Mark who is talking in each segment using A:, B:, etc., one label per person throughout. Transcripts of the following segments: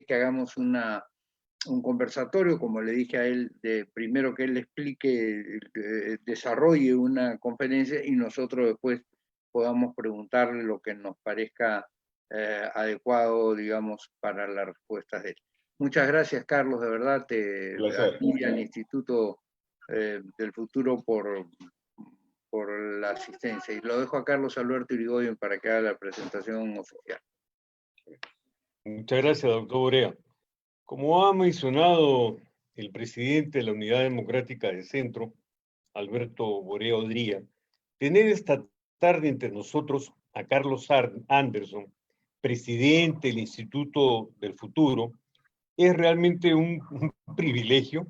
A: que hagamos un conversatorio, como le dije a él, primero que él explique, desarrolle una conferencia y nosotros después podamos preguntarle lo que nos parezca adecuado, digamos, para las respuestas de él. Muchas gracias, Carlos, de verdad, a ti y al Instituto del Futuro por la asistencia. Y lo dejo a Carlos Alberto Irigoyen para que haga la presentación oficial.
B: Muchas gracias, doctor Borea. Como ha mencionado el presidente de la Unidad Democrática del Centro, Alberto Borea Odría, tener esta tarde entre nosotros a Carlos Anderson, presidente del Instituto del Futuro, es realmente un privilegio.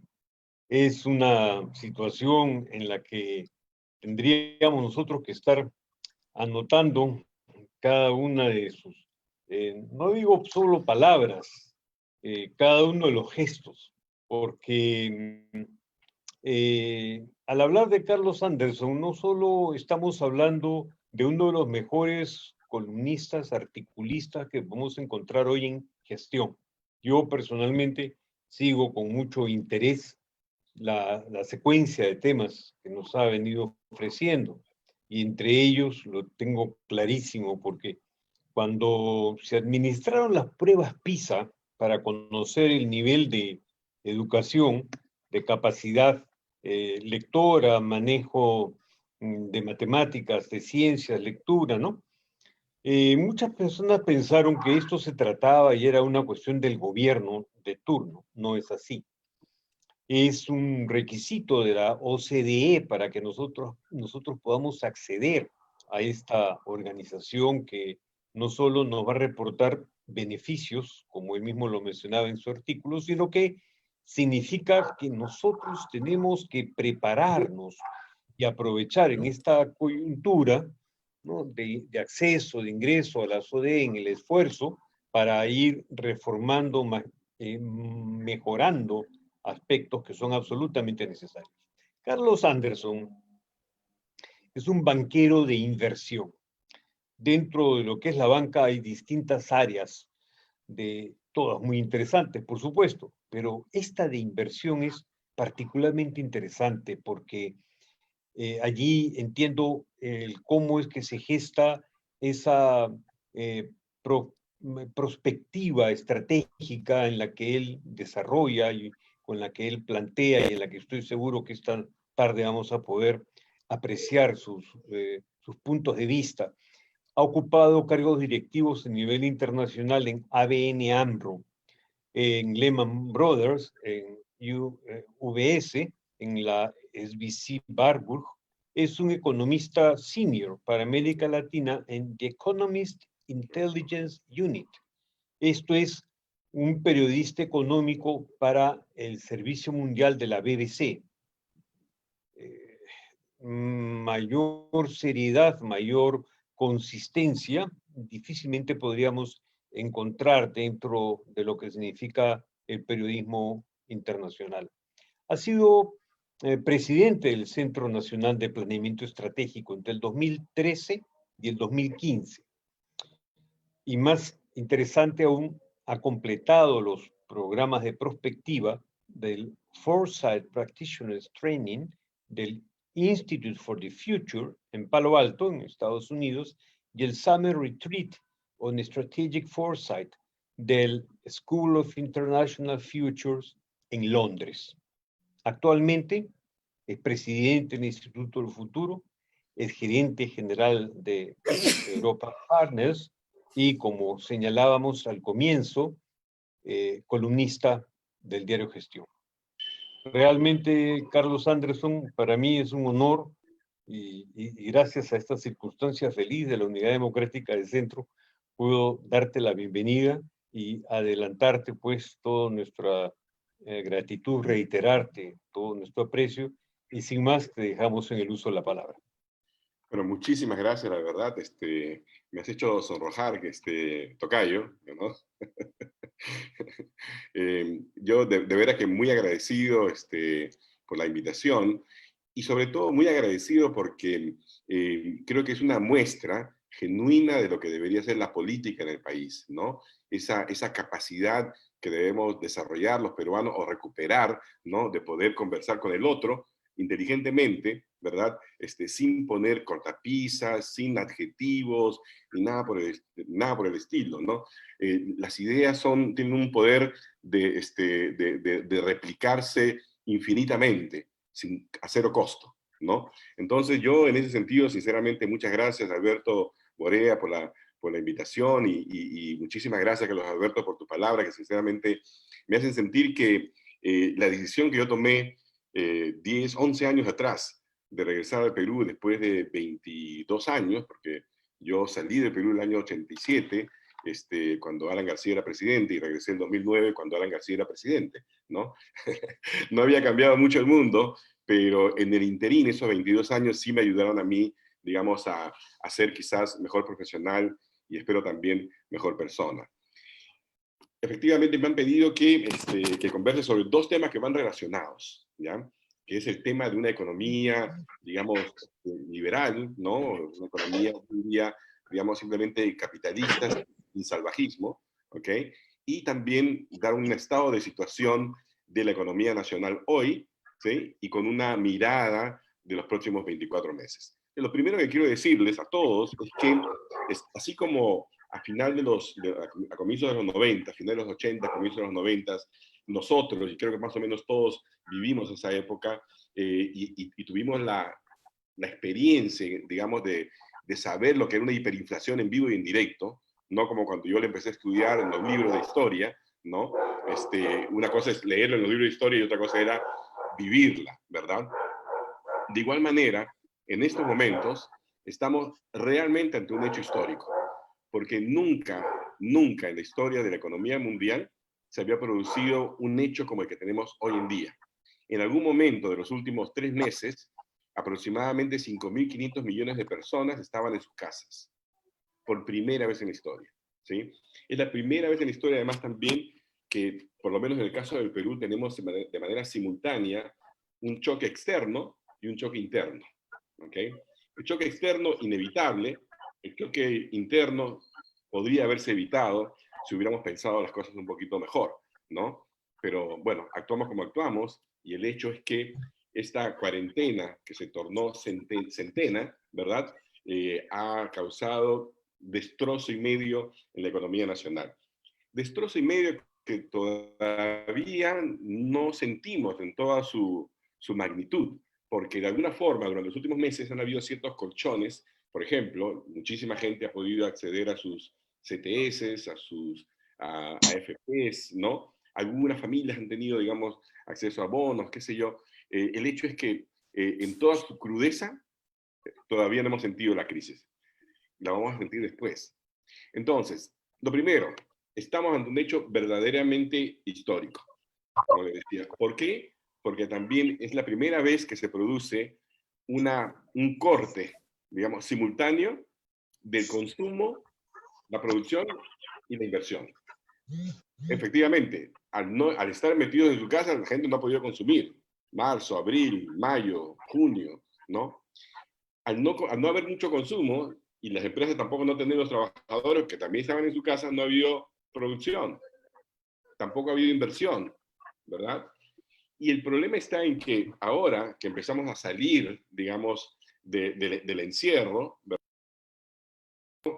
B: Es una situación en la que tendríamos nosotros que estar anotando cada una de sus, no digo solo palabras, cada uno de los gestos, porque al hablar de Carlos Anderson, no solo estamos hablando de uno de los mejores columnistas, articulistas que podemos encontrar hoy en gestión. Yo personalmente sigo con mucho interés la secuencia de temas que nos ha venido ofreciendo, y entre ellos lo tengo clarísimo porque cuando se administraron las pruebas PISA para conocer el nivel de educación, de capacidad lectora, manejo de matemáticas, de ciencias, lectura, ¿no? Muchas personas pensaron que esto se trataba y era una cuestión del gobierno de turno. No es así. Es un requisito de la OCDE para que nosotros podamos acceder a esta organización que no solo nos va a reportar beneficios, como él mismo lo mencionaba en su artículo, sino que significa que nosotros tenemos que prepararnos y aprovechar en esta coyuntura, ¿no?, de acceso, de ingreso a la OCDE en el esfuerzo para ir reformando, mejorando aspectos que son absolutamente necesarios. Carlos Anderson es un banquero de inversión. Dentro de lo que es la banca hay distintas áreas, de todas muy interesantes, por supuesto, pero esta de inversión es particularmente interesante porque allí entiendo cómo es que se gesta esa prospectiva estratégica en la que él desarrolla y con la que él plantea y en la que estoy seguro que esta tarde vamos a poder apreciar sus puntos de vista. Ha ocupado cargos directivos a nivel internacional en ABN AMRO, en Lehman Brothers, en UBS, en la SBC Warburg. Es un economista senior para América Latina en The Economist Intelligence Unit. Esto es un periodista económico para el Servicio Mundial de la BBC. Mayor seriedad, mayor consistencia, difícilmente podríamos encontrar dentro de lo que significa el periodismo internacional. Ha sido presidente del Centro Nacional de Planeamiento Estratégico entre el 2013 y el 2015. Y más interesante aún, ha completado los programas de prospectiva del Foresight Practitioners Training del Institute for the Future en Palo Alto, en Estados Unidos, y el Summer Retreat on Strategic Foresight del School of International Futures en Londres. Actualmente es presidente del Instituto del Futuro, es gerente general de Europa Partners y, como señalábamos al comienzo, columnista del diario Gestión. Realmente, Carlos Anderson, para mí es un honor y gracias a esta circunstancia feliz de la Unidad Democrática del Centro, puedo darte la bienvenida y adelantarte pues toda nuestra gratitud, reiterarte todo nuestro aprecio y sin más te dejamos en el uso de la palabra.
C: Bueno, muchísimas gracias, la verdad. Me has hecho sonrojar, tocayo, ¿no? Yo de veras que muy agradecido por la invitación y sobre todo muy agradecido porque creo que es una muestra genuina de lo que debería ser la política en el país, ¿no? Esa capacidad que debemos desarrollar los peruanos o recuperar, ¿no? De poder conversar con el otro inteligentemente, ¿verdad? Sin poner cortapisas, sin adjetivos, ni nada por el estilo, ¿no? Las ideas tienen un poder de replicarse infinitamente, a cero costo, ¿no? Entonces yo, en ese sentido, sinceramente, muchas gracias, Alberto Borea, por la invitación y muchísimas gracias, Carlos Alberto, por tu palabra, que sinceramente me hacen sentir que la decisión que yo tomé 10, 11 años atrás de regresar al Perú después de 22 años, porque yo salí del Perú el año 87, cuando Alan García era presidente, y regresé en 2009 cuando Alan García era presidente, ¿no? No había cambiado mucho el mundo, pero en el interín, esos 22 años sí me ayudaron a mí, digamos, a ser quizás mejor profesional y espero también mejor persona. Efectivamente me han pedido que converse sobre dos temas que van relacionados, ¿ya? Que es el tema de una economía, digamos, liberal, ¿no? Una economía, digamos, simplemente capitalista, sin salvajismo, ¿ok? Y también dar un estado de situación de la economía nacional hoy, ¿sí? Y con una mirada de los próximos 24 meses. Y lo primero que quiero decirles a todos es que, así como a comienzos de los 90, a finales de los 80, comienzos de los 90, nosotros, y creo que más o menos todos vivimos esa época, y tuvimos la experiencia, digamos, de saber lo que era una hiperinflación en vivo y en directo, no como cuando yo le empecé a estudiar en los libros de historia, ¿no? Una cosa es leerlo en los libros de historia y otra cosa era vivirla, ¿verdad? De igual manera, en estos momentos estamos realmente ante un hecho histórico, porque nunca en la historia de la economía mundial se había producido un hecho como el que tenemos hoy en día. En algún momento de los últimos 3 meses, aproximadamente 5.500 millones de personas estaban en sus casas, por primera vez en la historia, ¿sí? Es la primera vez en la historia, además, también que, por lo menos en el caso del Perú, tenemos de manera simultánea un choque externo y un choque interno, ¿ok? El choque externo, inevitable. El choque interno podría haberse evitado si hubiéramos pensado las cosas un poquito mejor, ¿no? Pero bueno, actuamos como actuamos, y el hecho es que esta cuarentena que se tornó centena, ¿verdad? Ha causado destrozo y medio en la economía nacional. Destrozo y medio que todavía no sentimos en toda su magnitud, porque de alguna forma durante los últimos meses han habido ciertos colchones. Por ejemplo, muchísima gente ha podido acceder a sus CTS, a sus AFPs, ¿no? Algunas familias han tenido, digamos, acceso a bonos, qué sé yo. El hecho es que en toda su crudeza todavía no hemos sentido la crisis. La vamos a sentir después. Entonces, lo primero, estamos ante un hecho verdaderamente histórico, como les decía. ¿Por qué? Porque también es la primera vez que se produce un corte, digamos, simultáneo del consumo, la producción y la inversión. Efectivamente, al estar metidos en su casa, la gente no ha podido consumir. Marzo, abril, mayo, junio, ¿no? Al no haber mucho consumo, y las empresas tampoco no tener los trabajadores que también estaban en su casa, no ha habido producción, tampoco ha habido inversión, ¿verdad? Y el problema está en que ahora que empezamos a salir, digamos, del encierro, ¿verdad?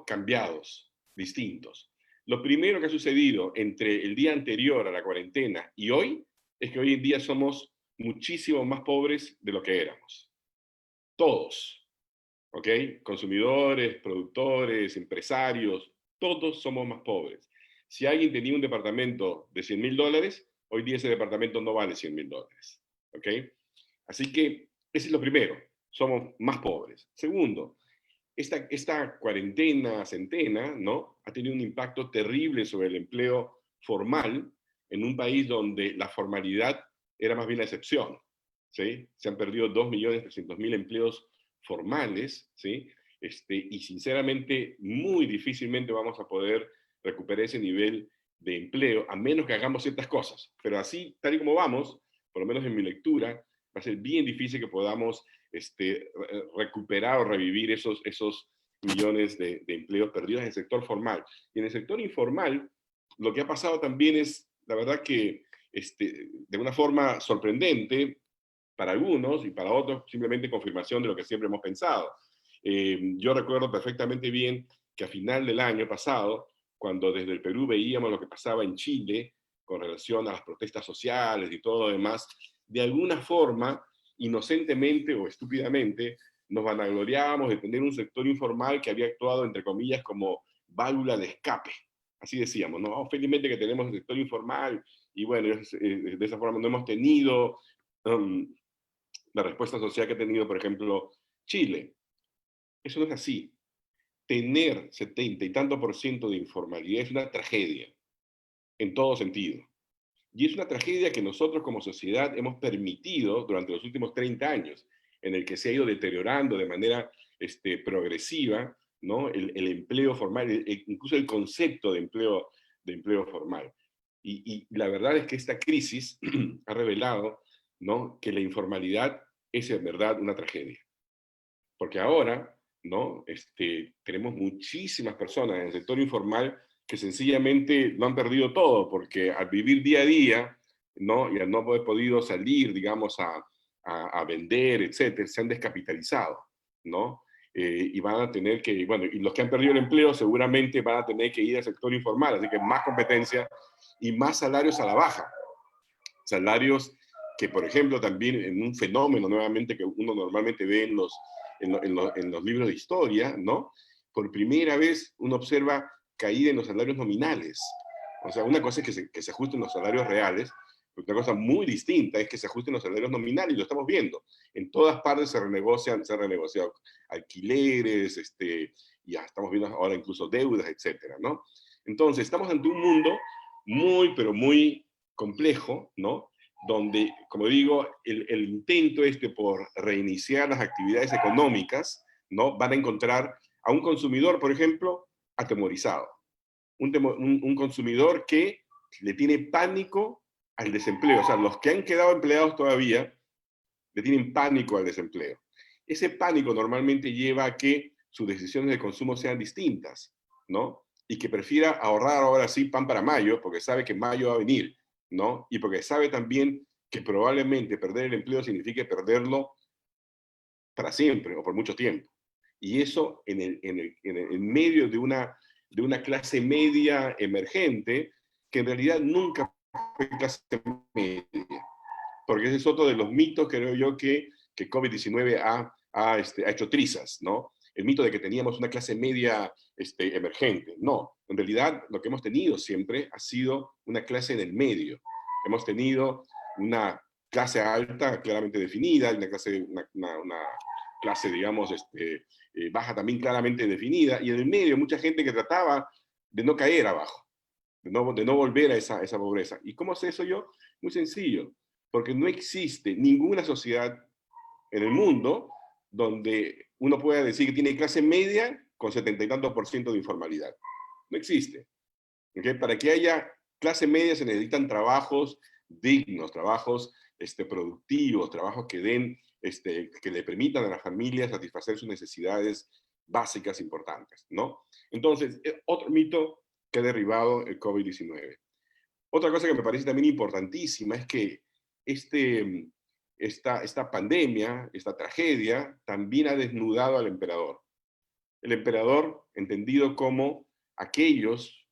C: Cambiados, distintos. Lo primero que ha sucedido entre el día anterior a la cuarentena y hoy es que hoy en día somos muchísimo más pobres de lo que éramos. Todos. ¿Ok? Consumidores, productores, empresarios, todos somos más pobres. Si alguien tenía un departamento de $100.000, hoy día ese departamento no vale $100.000. ¿Ok? Así que ese es lo primero, somos más pobres. Segundo, esta cuarentena, centena, ¿no? Ha tenido un impacto terrible sobre el empleo formal en un país donde la formalidad era más bien la excepción, ¿sí? Se han perdido 2.300.000 empleos formales, ¿sí? Y sinceramente, muy difícilmente vamos a poder recuperar ese nivel de empleo, a menos que hagamos ciertas cosas. Pero así, tal y como vamos, por lo menos en mi lectura, va a ser bien difícil que podamos recuperar o revivir esos millones de empleos perdidos en el sector formal. Y en el sector informal, lo que ha pasado también es la verdad que de una forma sorprendente para algunos y para otros simplemente confirmación de lo que siempre hemos pensado. Yo recuerdo perfectamente bien que a final del año pasado, cuando desde el Perú veíamos lo que pasaba en Chile con relación a las protestas sociales y todo lo demás, de alguna forma, inocentemente o estúpidamente, nos vanagloriábamos de tener un sector informal que había actuado, entre comillas, como válvula de escape. Así decíamos, ¿no? Felizmente que tenemos el sector informal y bueno, de esa forma no hemos tenido la respuesta social que ha tenido, por ejemplo, Chile. Eso no es así. Tener 70 y tanto % de informalidad es una tragedia, en todo sentido. Y es una tragedia que nosotros como sociedad hemos permitido durante los últimos 30 años, en el que se ha ido deteriorando de manera progresiva, ¿no? El empleo formal, incluso el concepto de empleo formal. Y la verdad es que esta crisis ha revelado, ¿no?, que la informalidad es en verdad una tragedia. Porque ahora, ¿no?, tenemos muchísimas personas en el sector informal que sencillamente lo han perdido todo, porque al vivir día a día, ¿no?, y al no haber podido salir, digamos, a vender, etcétera, se han descapitalizado, ¿no? Y van a tener que, bueno, y los que han perdido el empleo seguramente van a tener que ir al sector informal, así que más competencia y más salarios a la baja. Salarios que, por ejemplo, también en un fenómeno nuevamente que uno normalmente ve en los libros de historia, ¿no? Por primera vez uno observa caída en los salarios nominales. O sea, una cosa es que se ajusten los salarios reales, pero otra cosa muy distinta es que se ajusten los salarios nominales, y lo estamos viendo. En todas partes se han renegociado alquileres, ya estamos viendo ahora incluso deudas, etcétera, ¿no? Entonces, estamos ante un mundo muy, pero muy complejo, ¿no? Donde, como digo, el intento por reiniciar las actividades económicas, ¿no?, van a encontrar a un consumidor, por ejemplo, atemorizado. Un consumidor que le tiene pánico al desempleo. O sea, los que han quedado empleados todavía le tienen pánico al desempleo. Ese pánico normalmente lleva a que sus decisiones de consumo sean distintas, ¿no? Y que prefiera ahorrar ahora sí pan para mayo, porque sabe que mayo va a venir, ¿no? Y porque sabe también que probablemente perder el empleo signifique perderlo para siempre o por mucho tiempo. Y eso en medio de una clase media emergente, que en realidad nunca fue clase media. Porque ese es otro de los mitos, creo yo, que COVID-19 ha hecho trizas, ¿no? El mito de que teníamos una clase media emergente. No, en realidad lo que hemos tenido siempre ha sido una clase en el medio. Hemos tenido una clase alta claramente definida, una clase, digamos, baja también claramente definida, y en el medio mucha gente que trataba de no caer abajo, de no volver a esa pobreza. ¿Y cómo sé eso yo? Muy sencillo, porque no existe ninguna sociedad en el mundo donde uno pueda decir que tiene clase media con 70 y tantos % de informalidad. No existe. ¿Okay? Para que haya clase media se necesitan trabajos dignos, trabajos productivos, trabajos que que le permitan a las familias satisfacer sus necesidades básicas importantes, ¿no? Entonces, otro mito que ha derribado el COVID-19. Otra cosa que me parece también importantísima es que esta pandemia, esta tragedia, también ha desnudado al emperador. El emperador, entendido como aquellos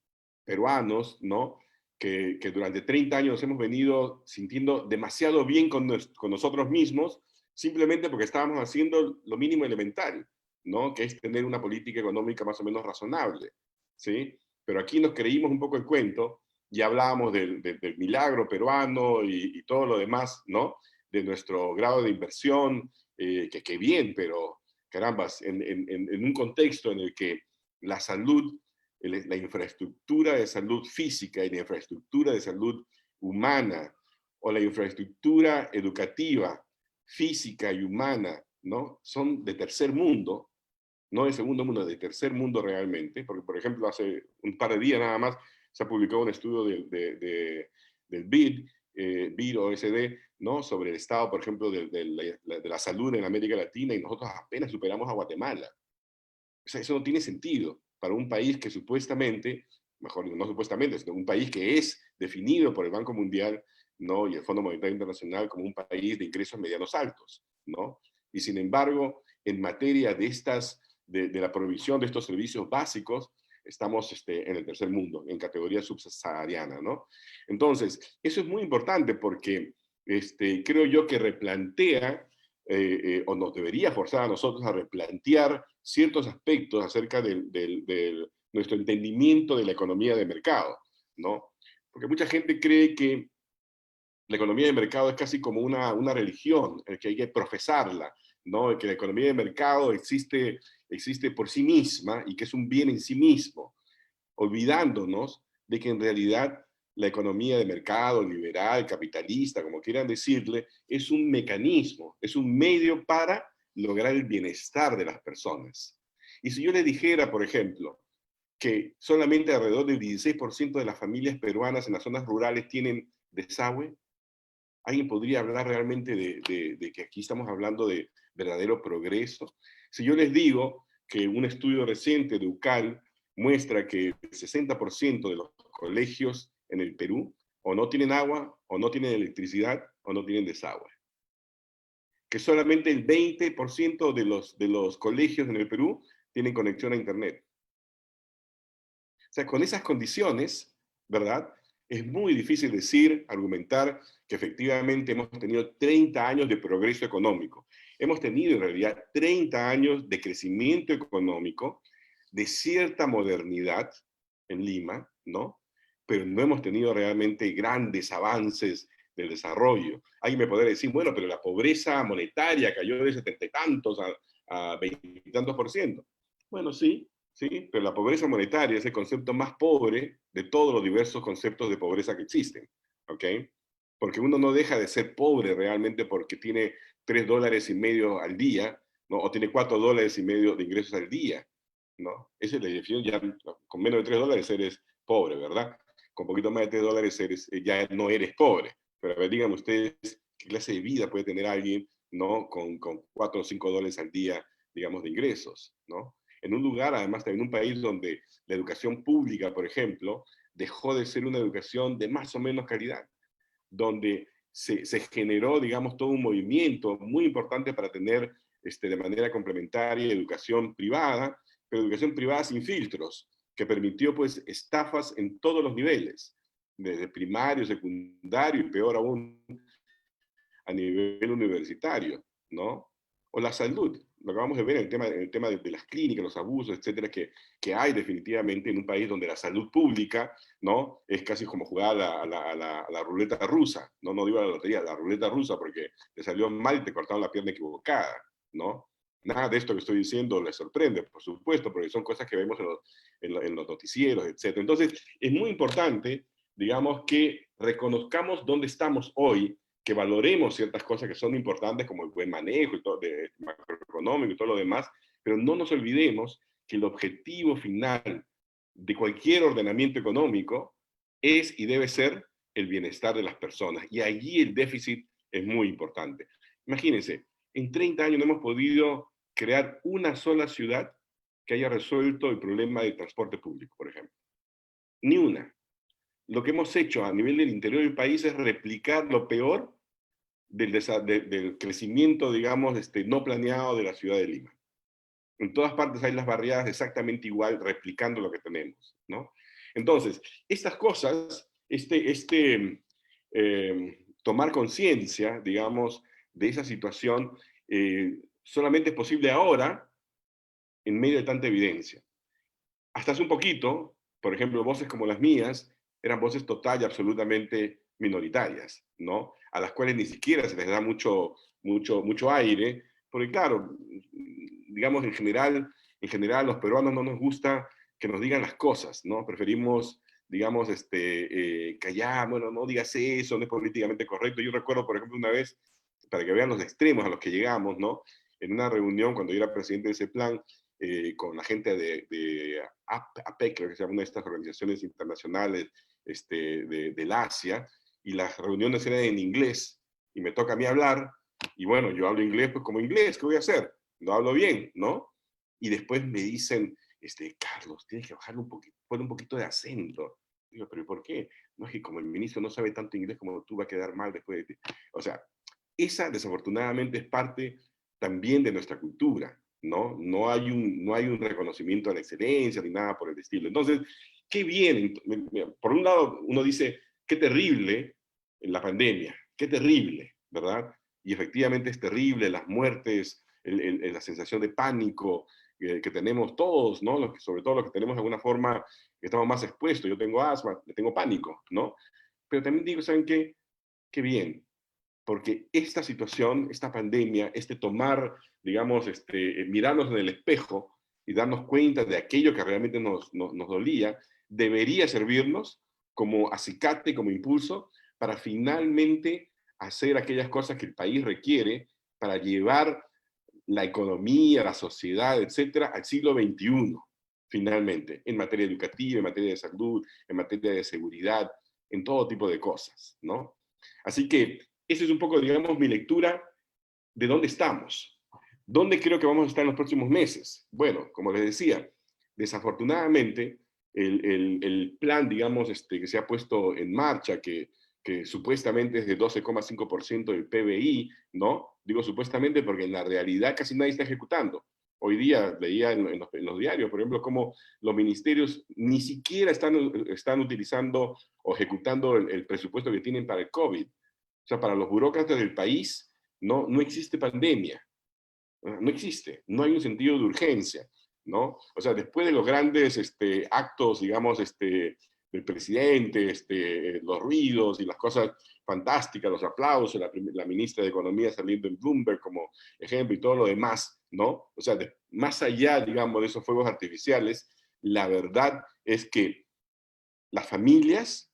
C: peruanos, ¿no?, que durante 30 años hemos venido sintiendo demasiado bien con nosotros mismos, simplemente porque estábamos haciendo lo mínimo elementario, ¿no?, que es tener una política económica más o menos razonable, ¿sí? Pero aquí nos creímos un poco el cuento y hablábamos del milagro peruano y todo lo demás, ¿no?, de nuestro grado de inversión, que bien, pero carambas, en un contexto en el que la salud, la infraestructura de salud física y la infraestructura de salud humana, o la infraestructura educativa, física y humana, ¿no?, son de tercer mundo, no de segundo mundo, de tercer mundo realmente, porque, por ejemplo, hace un par de días nada más se ha publicado un estudio del BID OSD, ¿no?, sobre el estado, por ejemplo, de la salud en América Latina, y nosotros apenas superamos a Guatemala. O sea, eso no tiene sentido para un país que supuestamente mejor no supuestamente, sino un país que es definido por el Banco Mundial, ¿no? Y el Fondo Monetario Internacional como un país de ingresos medianos altos, ¿no? Y sin embargo, en materia de de la provisión de estos servicios básicos, estamos en el tercer mundo, en categoría subsahariana, ¿no? Entonces, eso es muy importante porque creo yo que replantea, o nos debería forzar a nosotros a replantear ciertos aspectos acerca de nuestro entendimiento de la economía de mercado, ¿no? Porque mucha gente cree que la economía de mercado es casi como una religión, que hay que profesarla, ¿no? Que la economía de mercado existe por sí misma y que es un bien en sí mismo, olvidándonos de que en realidad la economía de mercado, liberal, capitalista, como quieran decirle, es un mecanismo, es un medio para lograr el bienestar de las personas. Y si yo le dijera, por ejemplo, que solamente alrededor del 16% de las familias peruanas en las zonas rurales tienen desagüe, ¿alguien podría hablar realmente de que aquí estamos hablando de verdadero progreso? Si yo les digo que un estudio reciente de UCAL muestra que el 60% de los colegios en el Perú o no tienen agua, o no tienen electricidad, o no tienen desagüe. Que solamente el 20% de los colegios en el Perú tienen conexión a Internet. O sea, con esas condiciones, ¿verdad? Es muy difícil decir, argumentar que efectivamente hemos tenido 30 años de progreso económico. Hemos tenido en realidad 30 años de crecimiento económico, de cierta modernidad en Lima, ¿no? Pero no hemos tenido realmente grandes avances del desarrollo. Alguien me podría decir, bueno, pero la pobreza monetaria cayó de 70 y tantos a 20 y tantos %. Bueno, sí, ¿sí? Pero la pobreza monetaria es el concepto más pobre de todos los diversos conceptos de pobreza que existen, ¿ok? Porque uno no deja de ser pobre realmente porque tiene $3.50 al día, ¿no? O tiene $4.50 de ingresos al día, ¿no? Esa es la definición, ya con menos de $3 eres pobre, ¿verdad? Con poquito más de $3 ya no eres pobre. Pero a ver, díganme ustedes, ¿qué clase de vida puede tener alguien, ¿no? Con $4 o $5 al día, digamos, de ingresos, ¿no? En un lugar, además, en un país donde la educación pública, por ejemplo, dejó de ser una educación de más o menos calidad, donde se generó, digamos, todo un movimiento muy importante para tener de manera complementaria educación privada, pero educación privada sin filtros, que permitió pues estafas en todos los niveles, desde primario, secundario y peor aún a nivel universitario, ¿no? O la salud, lo acabamos de ver en el tema de las clínicas, los abusos, etcétera, que hay definitivamente en un país donde la salud pública, ¿no? Es casi como jugar a la ruleta rusa, ¿no? No digo a la lotería, la ruleta rusa, porque te salió mal y te cortaron la pierna equivocada, ¿no? Nada de esto que estoy diciendo les sorprende, por supuesto, porque son cosas que vemos en los noticieros, etcétera. Entonces, es muy importante, digamos, que reconozcamos dónde estamos hoy, que valoremos ciertas cosas que son importantes como el buen manejo y todo, macroeconómico y todo lo demás, pero no nos olvidemos que el objetivo final de cualquier ordenamiento económico es y debe ser el bienestar de las personas. Y allí el déficit es muy importante. Imagínense, en 30 años no hemos podido crear una sola ciudad que haya resuelto el problema de transporte público, por ejemplo. Ni una. Lo que hemos hecho a nivel del interior del país es replicar lo peor del crecimiento, digamos, no planeado de la ciudad de Lima. En todas partes hay las barriadas exactamente igual, replicando lo que tenemos, ¿no? Entonces, estas cosas, tomar conciencia, digamos, de esa situación, solamente es posible ahora en medio de tanta evidencia. Hasta hace un poquito, por ejemplo, voces como las mías, eran voces total y absolutamente minoritarias, ¿no? A las cuales ni siquiera se les da mucho aire, porque claro, digamos, en general a los peruanos no nos gusta que nos digan las cosas, ¿no? Preferimos, digamos, callar, bueno, no digas eso, no es políticamente correcto. Yo recuerdo, por ejemplo, una vez, para que vean los extremos a los que llegamos, ¿no? En una reunión, cuando yo era presidente de ese plan, con la gente de APEC, creo que se llama una de estas organizaciones internacionales del Asia, y las reuniones eran en inglés, y me toca a mí hablar, y bueno, yo hablo inglés pues como inglés, ¿qué voy a hacer? No hablo bien, ¿no? Y después me dicen, Carlos, tienes que bajarle un poquito, poner un poquito de acento. Digo, pero ¿por qué? No es que como el ministro no sabe tanto inglés como tú, va a quedar mal después de ti. O sea, esa desafortunadamente es parte también de nuestra cultura, ¿no? No hay un reconocimiento a la excelencia ni nada por el estilo. Entonces, qué bien. Por un lado, uno dice, qué terrible la pandemia, qué terrible, ¿verdad? Y efectivamente es terrible, las muertes, la sensación de pánico que tenemos todos, ¿no? Sobre todo los que tenemos de alguna forma, que estamos más expuestos. Yo tengo asma, tengo pánico, ¿no? Pero también digo, ¿saben qué? Qué bien, porque esta situación, esta pandemia, tomar, digamos, mirarnos en el espejo y darnos cuenta de aquello que realmente nos dolía, debería servirnos como acicate, como impulso, para finalmente hacer aquellas cosas que el país requiere para llevar la economía, la sociedad, etcétera, al siglo XXI, finalmente, en materia educativa, en materia de salud, en materia de seguridad, en todo tipo de cosas, ¿no? Así que esa es un poco, digamos, mi lectura de dónde estamos. ¿Dónde creo que vamos a estar en los próximos meses? Bueno, como les decía, desafortunadamente, el plan, digamos, que se ha puesto en marcha, que supuestamente es de 12,5% del PBI, ¿no? Digo supuestamente porque en la realidad casi nadie está ejecutando. Hoy día leía en los diarios, por ejemplo, cómo los ministerios ni siquiera están utilizando o ejecutando el presupuesto que tienen para el COVID. O sea, para los burócratas del país no existe pandemia, no existe, no hay un sentido de urgencia, ¿no? O sea, después de los grandes actos, digamos, del presidente, los ruidos y las cosas fantásticas, los aplausos, la ministra de Economía saliendo en Bloomberg como ejemplo y todo lo demás, ¿no? O sea, más allá, digamos, de esos fuegos artificiales, la verdad es que las familias,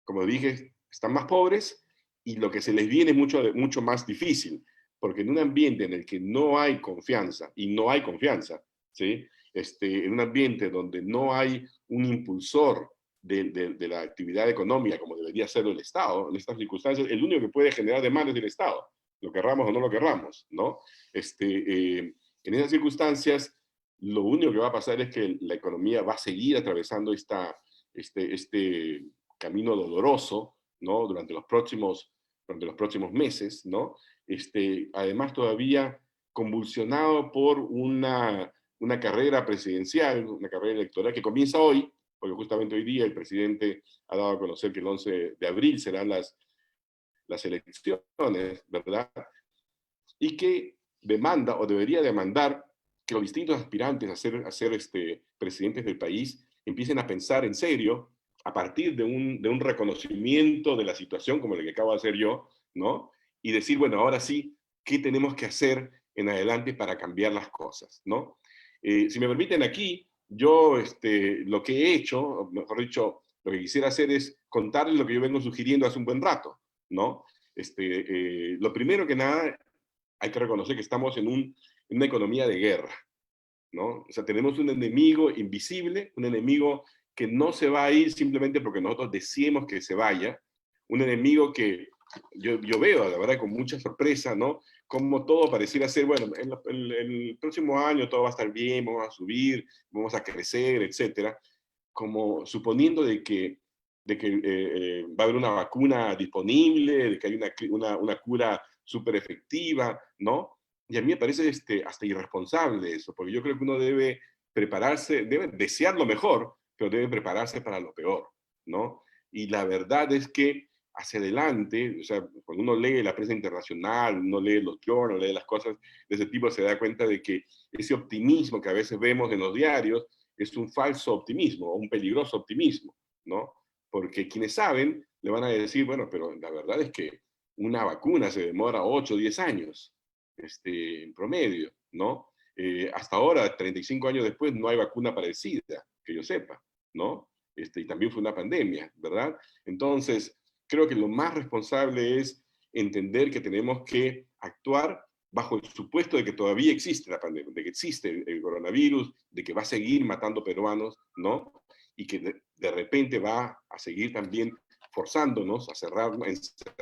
C: como dije, están más pobres y lo que se les viene es mucho más difícil, porque en un ambiente en el que no hay confianza, y no hay confianza, ¿sí? En un ambiente donde no hay un impulsor de la actividad económica como debería ser el Estado, en estas circunstancias, el único que puede generar demanda es el Estado, lo querramos o no lo querramos, ¿no? En esas circunstancias, lo único que va a pasar es que la economía va a seguir atravesando este camino doloroso, ¿no? Durante los próximos meses, ¿no? Además, todavía convulsionado por una carrera presidencial, una carrera electoral que comienza hoy, porque justamente hoy día el presidente ha dado a conocer que el 11 de abril serán las elecciones, ¿verdad? Y que demanda o debería demandar que los distintos aspirantes a ser presidentes del país empiecen a pensar en serio a partir de un reconocimiento de la situación como el que acabo de hacer yo, ¿no? Y decir, bueno, ahora sí, ¿qué tenemos que hacer en adelante para cambiar las cosas, ¿no? Si me permiten aquí, yo lo que he hecho, o mejor dicho, lo que quisiera hacer es contarles lo que yo vengo sugiriendo hace un buen rato, ¿no? Lo primero que nada, hay que reconocer que estamos en una economía de guerra, ¿no? O sea, tenemos un enemigo invisible, un enemigo que no se va a ir simplemente porque nosotros deseemos que se vaya, un enemigo que yo veo, la verdad, con mucha sorpresa, ¿no? Como todo pareciera ser, bueno, el próximo año todo va a estar bien, vamos a subir, vamos a crecer, etcétera, como suponiendo de que va a haber una vacuna disponible, de que hay una cura súper efectiva, ¿no? Y a mí me parece hasta irresponsable eso, porque yo creo que uno debe prepararse, debe desear lo mejor, pero debe prepararse para lo peor, ¿no? Y la verdad es que hacia adelante, o sea, cuando uno lee la prensa internacional, uno lee los journals, lee las cosas de ese tipo, se da cuenta de que ese optimismo que a veces vemos en los diarios es un falso optimismo, un peligroso optimismo, ¿no? Porque quienes saben le van a decir, bueno, pero la verdad es que una vacuna se demora 8 o 10 años, en promedio, ¿no? Hasta ahora, 35 años después, no hay vacuna para el SIDA, que yo sepa, ¿no? Y también fue una pandemia, ¿verdad? Entonces, creo que lo más responsable es entender que tenemos que actuar bajo el supuesto de que todavía existe la pandemia, de que existe el coronavirus, de que va a seguir matando peruanos, ¿no? Y que de repente va a seguir también forzándonos a cerrar nuestras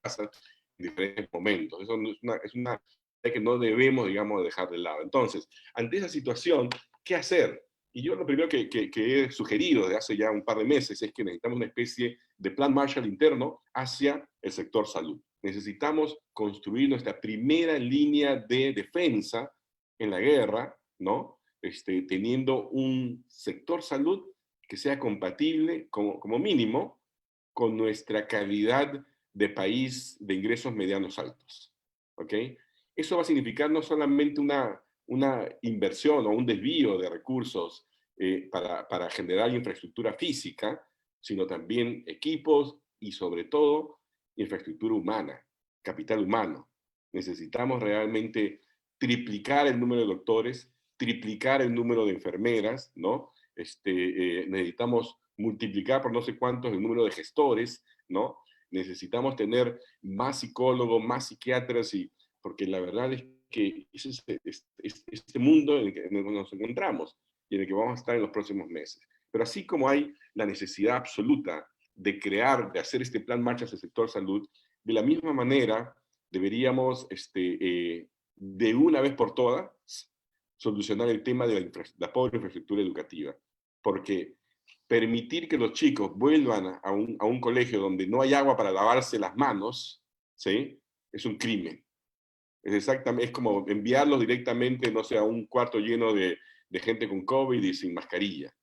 C: casas en diferentes momentos. Eso es una que no debemos, digamos, dejar de lado. Entonces, ante esa situación, ¿qué hacer? Y yo lo primero que he sugerido desde hace ya un par de meses es que necesitamos una especie de plan Marshall interno hacia el sector salud. Necesitamos construir nuestra primera línea de defensa en la guerra, ¿no? Teniendo un sector salud que sea compatible, como mínimo, con nuestra calidad de país de ingresos medianos altos. ¿Ok? Eso va a significar no solamente una inversión o un desvío de recursos para generar infraestructura física, sino también equipos y sobre todo infraestructura humana, capital humano. Necesitamos realmente triplicar el número de doctores, triplicar el número de enfermeras, ¿no? Necesitamos multiplicar por no sé cuántos el número de gestores, ¿no? Necesitamos tener más psicólogos, más psiquiatras, porque la verdad es que ese es este mundo en el que nos encontramos y en el que vamos a estar en los próximos meses. Pero así como hay la necesidad absoluta de crear, de hacer este plan marcha hacia el sector salud, de la misma manera deberíamos, de una vez por todas, solucionar el tema de la pobre infraestructura educativa. Porque permitir que los chicos vuelvan a un colegio donde no hay agua para lavarse las manos, ¿sí? Es un crimen. Es como enviarlos directamente, no sé, a un cuarto lleno de gente con COVID y sin mascarilla,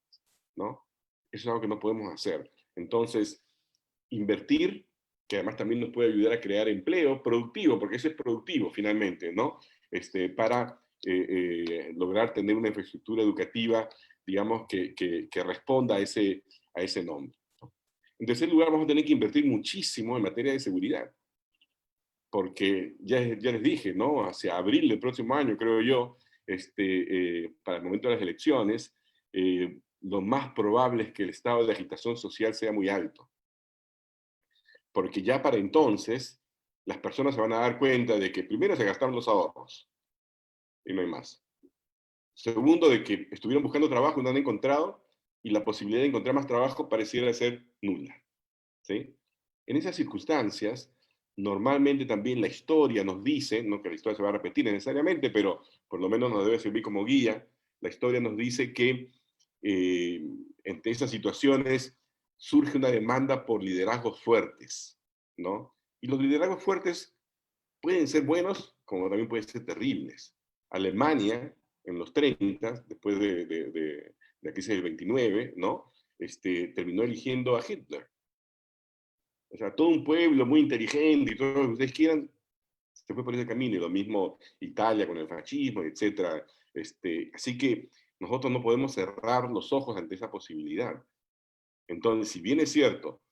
C: ¿no? Eso es algo que no podemos hacer. Entonces, invertir, que además también nos puede ayudar a crear empleo productivo, porque ese es productivo finalmente, ¿no? Para lograr tener una infraestructura educativa, digamos, que responda a ese nombre. En tercer lugar, vamos a tener que invertir muchísimo en materia de seguridad, porque ya les dije, ¿no? Hacia abril del próximo año, creo yo, para el momento de las elecciones, lo más probable es que el estado de agitación social sea muy alto. Porque ya para entonces, las personas se van a dar cuenta de que primero se gastaron los ahorros, y no hay más. Segundo, de que estuvieron buscando trabajo y no han encontrado, y la posibilidad de encontrar más trabajo pareciera ser nula, ¿sí? En esas circunstancias, normalmente también la historia nos dice, no que la historia se va a repetir necesariamente, pero por lo menos nos debe servir como guía, la historia nos dice que entre esas situaciones surge una demanda por liderazgos fuertes, ¿no? Y los liderazgos fuertes pueden ser buenos, como también pueden ser terribles. Alemania, en los 30, después de la crisis del 29, ¿no? Terminó eligiendo a Hitler. O sea, todo un pueblo muy inteligente y todo lo que ustedes quieran, se fue por ese camino. Y lo mismo Italia con el fascismo, etc. Así que nosotros no podemos cerrar los ojos ante esa posibilidad. Entonces, si bien es cierto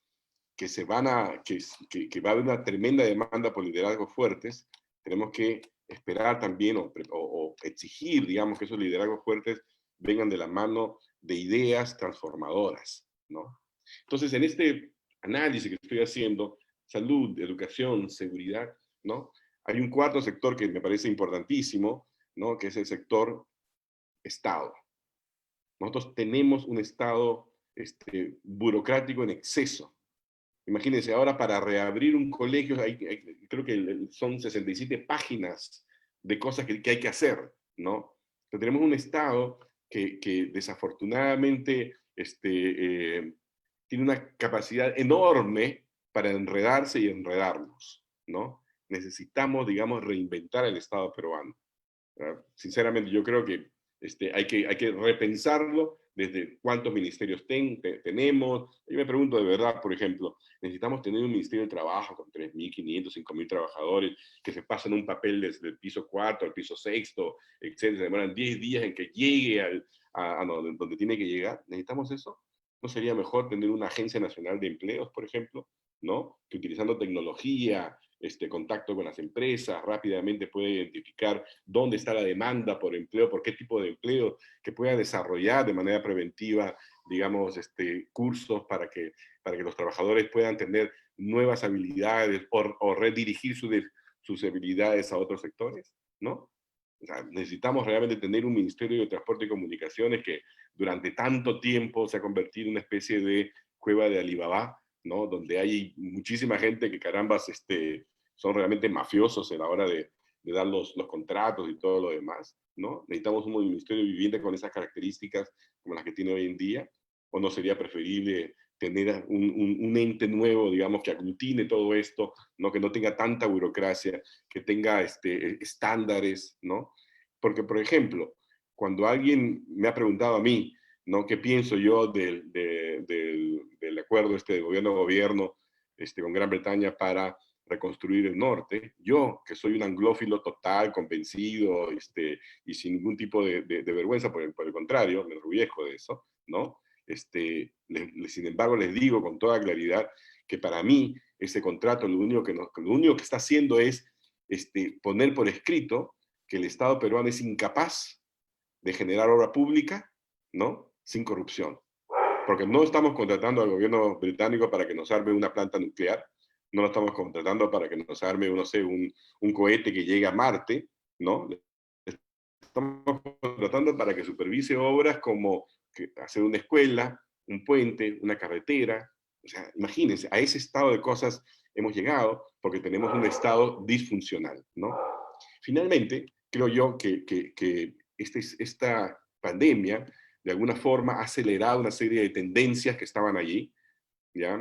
C: que va a haber una tremenda demanda por liderazgos fuertes, tenemos que esperar también o exigir, digamos, que esos liderazgos fuertes vengan de la mano de ideas transformadoras, ¿no? Entonces, en este análisis que estoy haciendo, salud, educación, seguridad, ¿no? Hay un cuarto sector que me parece importantísimo, ¿no? Que es el sector Estado. Nosotros tenemos un Estado burocrático en exceso. Imagínense, ahora para reabrir un colegio, creo que son 67 páginas de cosas que hay que hacer, ¿no? Entonces, tenemos un Estado que desafortunadamente tiene una capacidad enorme para enredarse y enredarnos, ¿no? Necesitamos, digamos, reinventar el Estado peruano. Sinceramente, yo creo que hay que repensarlo desde cuántos ministerios tenemos. Yo me pregunto de verdad, por ejemplo, necesitamos tener un ministerio de trabajo con 3.500, 5.000 trabajadores que se pasan un papel desde el piso 4 al piso 6, etc. Demoran 10 días en que llegue a donde tiene que llegar. ¿Necesitamos eso? ¿No sería mejor tener una agencia nacional de empleos, por ejemplo, ¿no? Que utilizando tecnología, contacto con las empresas, rápidamente puede identificar dónde está la demanda por empleo, por qué tipo de empleo, que pueda desarrollar de manera preventiva, digamos, cursos para que los trabajadores puedan tener nuevas habilidades o redirigir sus habilidades a otros sectores, ¿no? O sea, necesitamos realmente tener un Ministerio de Transporte y Comunicaciones que durante tanto tiempo se ha convertido en una especie de cueva de Alibaba, ¿no? Donde hay muchísima gente que carambas son realmente mafiosos a la hora de dar los contratos y todo lo demás, ¿no? Necesitamos un Ministerio de Vivienda con esas características como las que tiene hoy en día, o no sería preferible tener un ente nuevo, digamos, que aglutine todo esto, ¿no? Que no tenga tanta burocracia, que tenga estándares, ¿no? Porque, por ejemplo, cuando alguien me ha preguntado a mí, ¿no? ¿Qué pienso yo del acuerdo de gobierno con Gran Bretaña para reconstruir el norte? Yo, que soy un anglófilo total, convencido, y sin ningún tipo de vergüenza, por el contrario, me enorgullezco de eso, ¿no? Sin embargo, les digo con toda claridad que para mí ese contrato lo único que está haciendo es poner por escrito que el Estado peruano es incapaz de generar obra pública, ¿no? Sin corrupción. Porque no estamos contratando al gobierno británico para que nos arme una planta nuclear, no lo estamos contratando para que nos arme, no sé, un cohete que llegue a Marte, ¿no? Estamos contratando para que supervise obras como hacer una escuela, un puente, una carretera. O sea, imagínense, a ese estado de cosas hemos llegado porque tenemos un estado disfuncional, ¿no? Finalmente, creo yo que esta pandemia de alguna forma ha acelerado una serie de tendencias que estaban allí, ¿ya?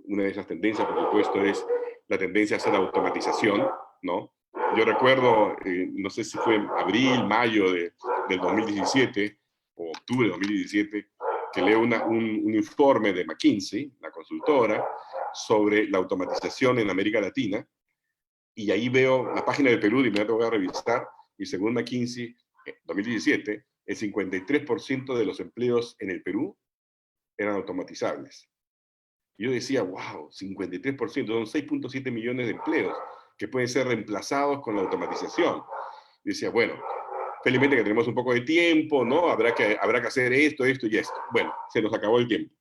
C: Una de esas tendencias, por supuesto, es la tendencia hacia la automatización, ¿no? Yo recuerdo, no sé si fue en abril, mayo del 2017, o octubre de 2017, que leo un informe de McKinsey, la consultora, sobre la automatización en América Latina, y ahí veo la página de Perú, y me voy a revisar, y según McKinsey, 2017, el 53% de los empleos en el Perú eran automatizables. Y yo decía, wow, 53%, son 6.7 millones de empleos que pueden ser reemplazados con la automatización. Y decía, bueno, felizmente que tenemos un poco de tiempo, ¿no? Habrá que hacer esto y esto. Bueno, se nos acabó el tiempo.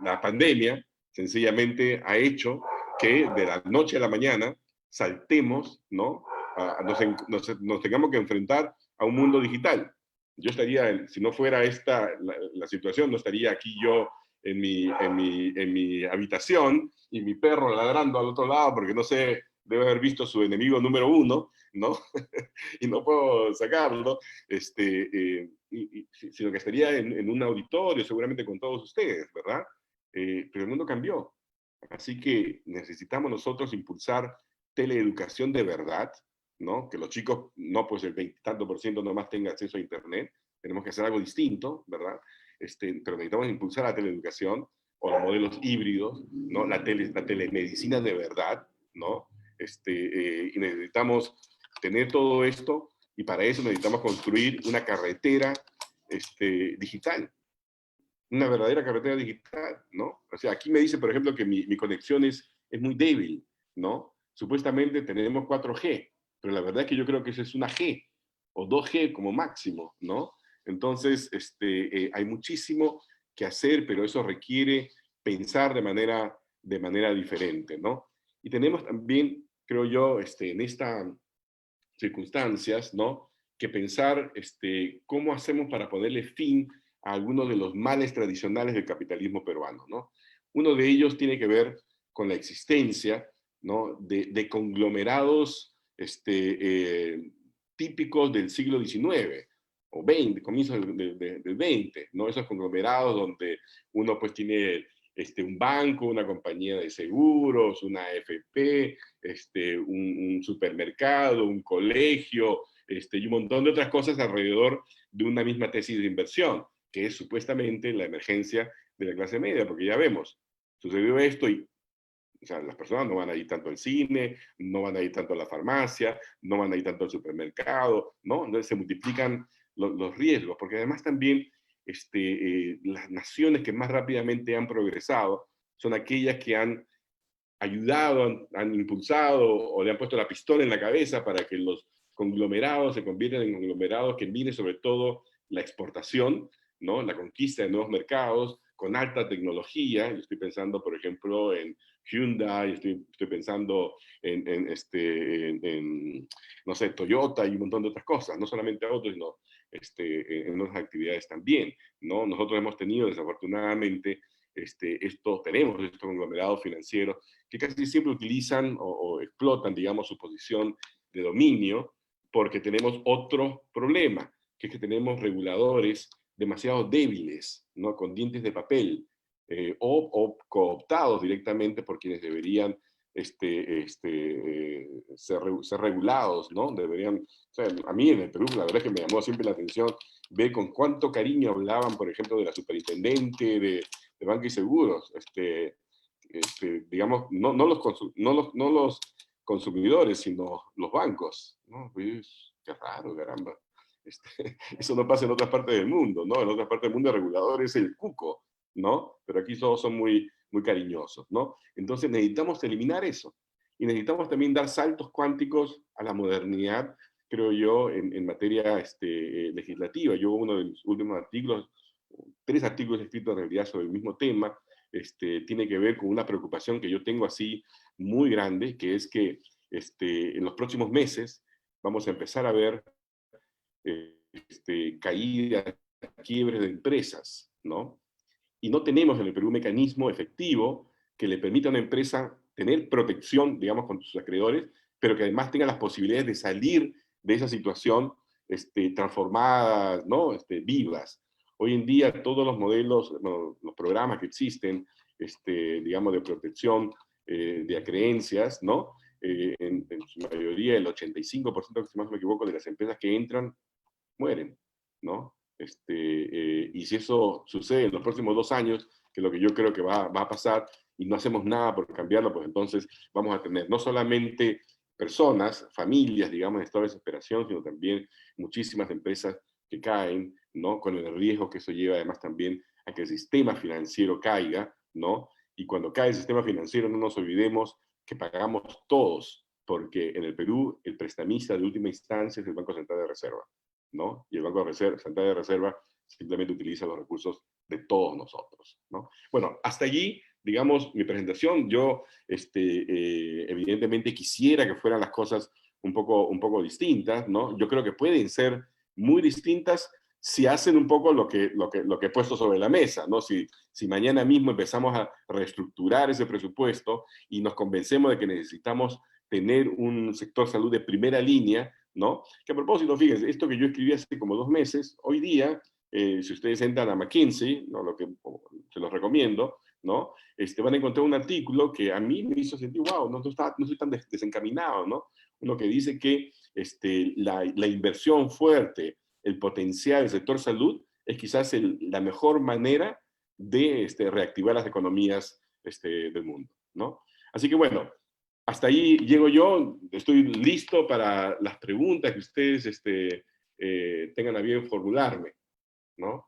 C: La pandemia sencillamente ha hecho que de la noche a la mañana saltemos, ¿no? Nos tengamos que enfrentar a un mundo digital. Yo estaría, si no fuera esta la situación, no estaría aquí yo en mi habitación y mi perro ladrando al otro lado porque no sé, debe haber visto su enemigo número 1, ¿no? Y no puedo sacarlo, sino que estaría en un auditorio seguramente con todos ustedes, ¿verdad? Pero el mundo cambió. Así que necesitamos nosotros impulsar teleeducación de verdad, ¿no? Que los chicos, no pues el 20 y tanto por ciento nomás tenga acceso a Internet. Tenemos que hacer algo distinto, ¿verdad? Pero necesitamos impulsar la teleeducación o los modelos híbridos, ¿no? La telemedicina de verdad, ¿no? Y necesitamos tener todo esto, y para eso necesitamos construir una carretera digital, una verdadera carretera digital, ¿no? O sea, aquí me dice, por ejemplo, que mi conexión es muy débil, ¿no? Supuestamente tenemos 4G, pero la verdad es que yo creo que eso es una G, o 2G como máximo, ¿no? Entonces, hay muchísimo que hacer, pero eso requiere pensar de manera diferente, ¿no? Y tenemos también, creo yo, en estas circunstancias, ¿no? Que pensar cómo hacemos para ponerle fin a algunos de los males tradicionales del capitalismo peruano, ¿no? Uno de ellos tiene que ver con la existencia, ¿no? de conglomerados típicos del siglo XIX o XX, comienzos del XX, ¿no? Esos conglomerados donde uno pues tiene un banco, una compañía de seguros, una AFP, un supermercado, un colegio, y un montón de otras cosas alrededor de una misma tesis de inversión, que es supuestamente la emergencia de la clase media, porque ya vemos, sucedió esto y o sea, las personas no van a ir tanto al cine, no van a ir tanto a la farmacia, no van a ir tanto al supermercado, ¿no? Entonces se multiplican los riesgos, porque además también las naciones que más rápidamente han progresado son aquellas que han ayudado, han impulsado o le han puesto la pistola en la cabeza para que los conglomerados se conviertan en conglomerados que miren sobre todo la exportación, ¿no? La conquista de nuevos mercados con alta tecnología. Yo estoy pensando, por ejemplo, en Hyundai, estoy pensando en, no sé, Toyota y un montón de otras cosas, no solamente autos, sino en otras actividades también, ¿no? Nosotros hemos tenido, desafortunadamente, tenemos estos conglomerados financieros que casi siempre utilizan o explotan, digamos, su posición de dominio, porque tenemos otro problema, que es que tenemos reguladores demasiado débiles, ¿no? Con dientes de papel, o cooptados directamente por quienes deberían ser regulados, ¿no? Deberían, o sea, a mí en el Perú la verdad es que me llamó siempre la atención ver con cuánto cariño hablaban, por ejemplo, de la superintendente de Banco y Seguros, digamos, no los consumidores, sino los bancos, ¿no? Pues, qué raro, caramba. Eso no pasa en otras partes del mundo, ¿no? En otras partes del mundo el regulador es el cuco, ¿no? Pero aquí todos son muy, muy cariñosos, ¿no? Entonces necesitamos eliminar eso. Y necesitamos también dar saltos cuánticos a la modernidad, creo yo, en materia legislativa. Yo uno de los últimos artículos, 3 artículos escritos en realidad sobre el mismo tema, tiene que ver con una preocupación que yo tengo así muy grande, que es que en los próximos meses vamos a empezar a ver caídas, quiebres de empresas, ¿no? Y no tenemos en el Perú un mecanismo efectivo que le permita a una empresa tener protección, digamos, con sus acreedores, pero que además tenga las posibilidades de salir de esa situación transformadas, ¿no? Vivas. Hoy en día todos los modelos, bueno, los programas que existen, digamos, de protección de acreencias, ¿no? En su mayoría, el 85%, si más no me equivoco, de las empresas que entran mueren, ¿no? Y si eso sucede en los próximos 2 años, que es lo que yo creo que va a pasar, y no hacemos nada por cambiarlo, pues entonces vamos a tener no solamente personas, familias, digamos, en estado de desesperación, sino también muchísimas empresas que caen, ¿no? Con el riesgo que eso lleva además también a que el sistema financiero caiga, ¿no? Y cuando cae el sistema financiero no nos olvidemos que pagamos todos, porque en el Perú el prestamista de última instancia es el Banco Central de Reserva, ¿no? Y el Banco Central de Reserva simplemente utiliza los recursos de todos nosotros, ¿no? Bueno, hasta allí, digamos, mi presentación. Yo, evidentemente, quisiera que fueran las cosas un poco distintas, ¿no? Yo creo que pueden ser muy distintas si hacen un poco lo que he puesto sobre la mesa, ¿no? Si mañana mismo empezamos a reestructurar ese presupuesto y nos convencemos de que necesitamos tener un sector salud de primera línea, ¿no? Que a propósito, fíjense, esto que yo escribí hace como 2 meses, hoy día, si ustedes entran a McKinsey, ¿no? Se los recomiendo, ¿no? Van a encontrar un artículo que a mí me hizo sentir, wow, no estoy tan desencaminado, ¿no? Uno que dice que la inversión fuerte, el potencial del sector salud es quizás la mejor manera de reactivar las economías del mundo, ¿no? Así que bueno, hasta ahí llego yo, estoy listo para las preguntas que ustedes tengan a bien formularme, ¿no?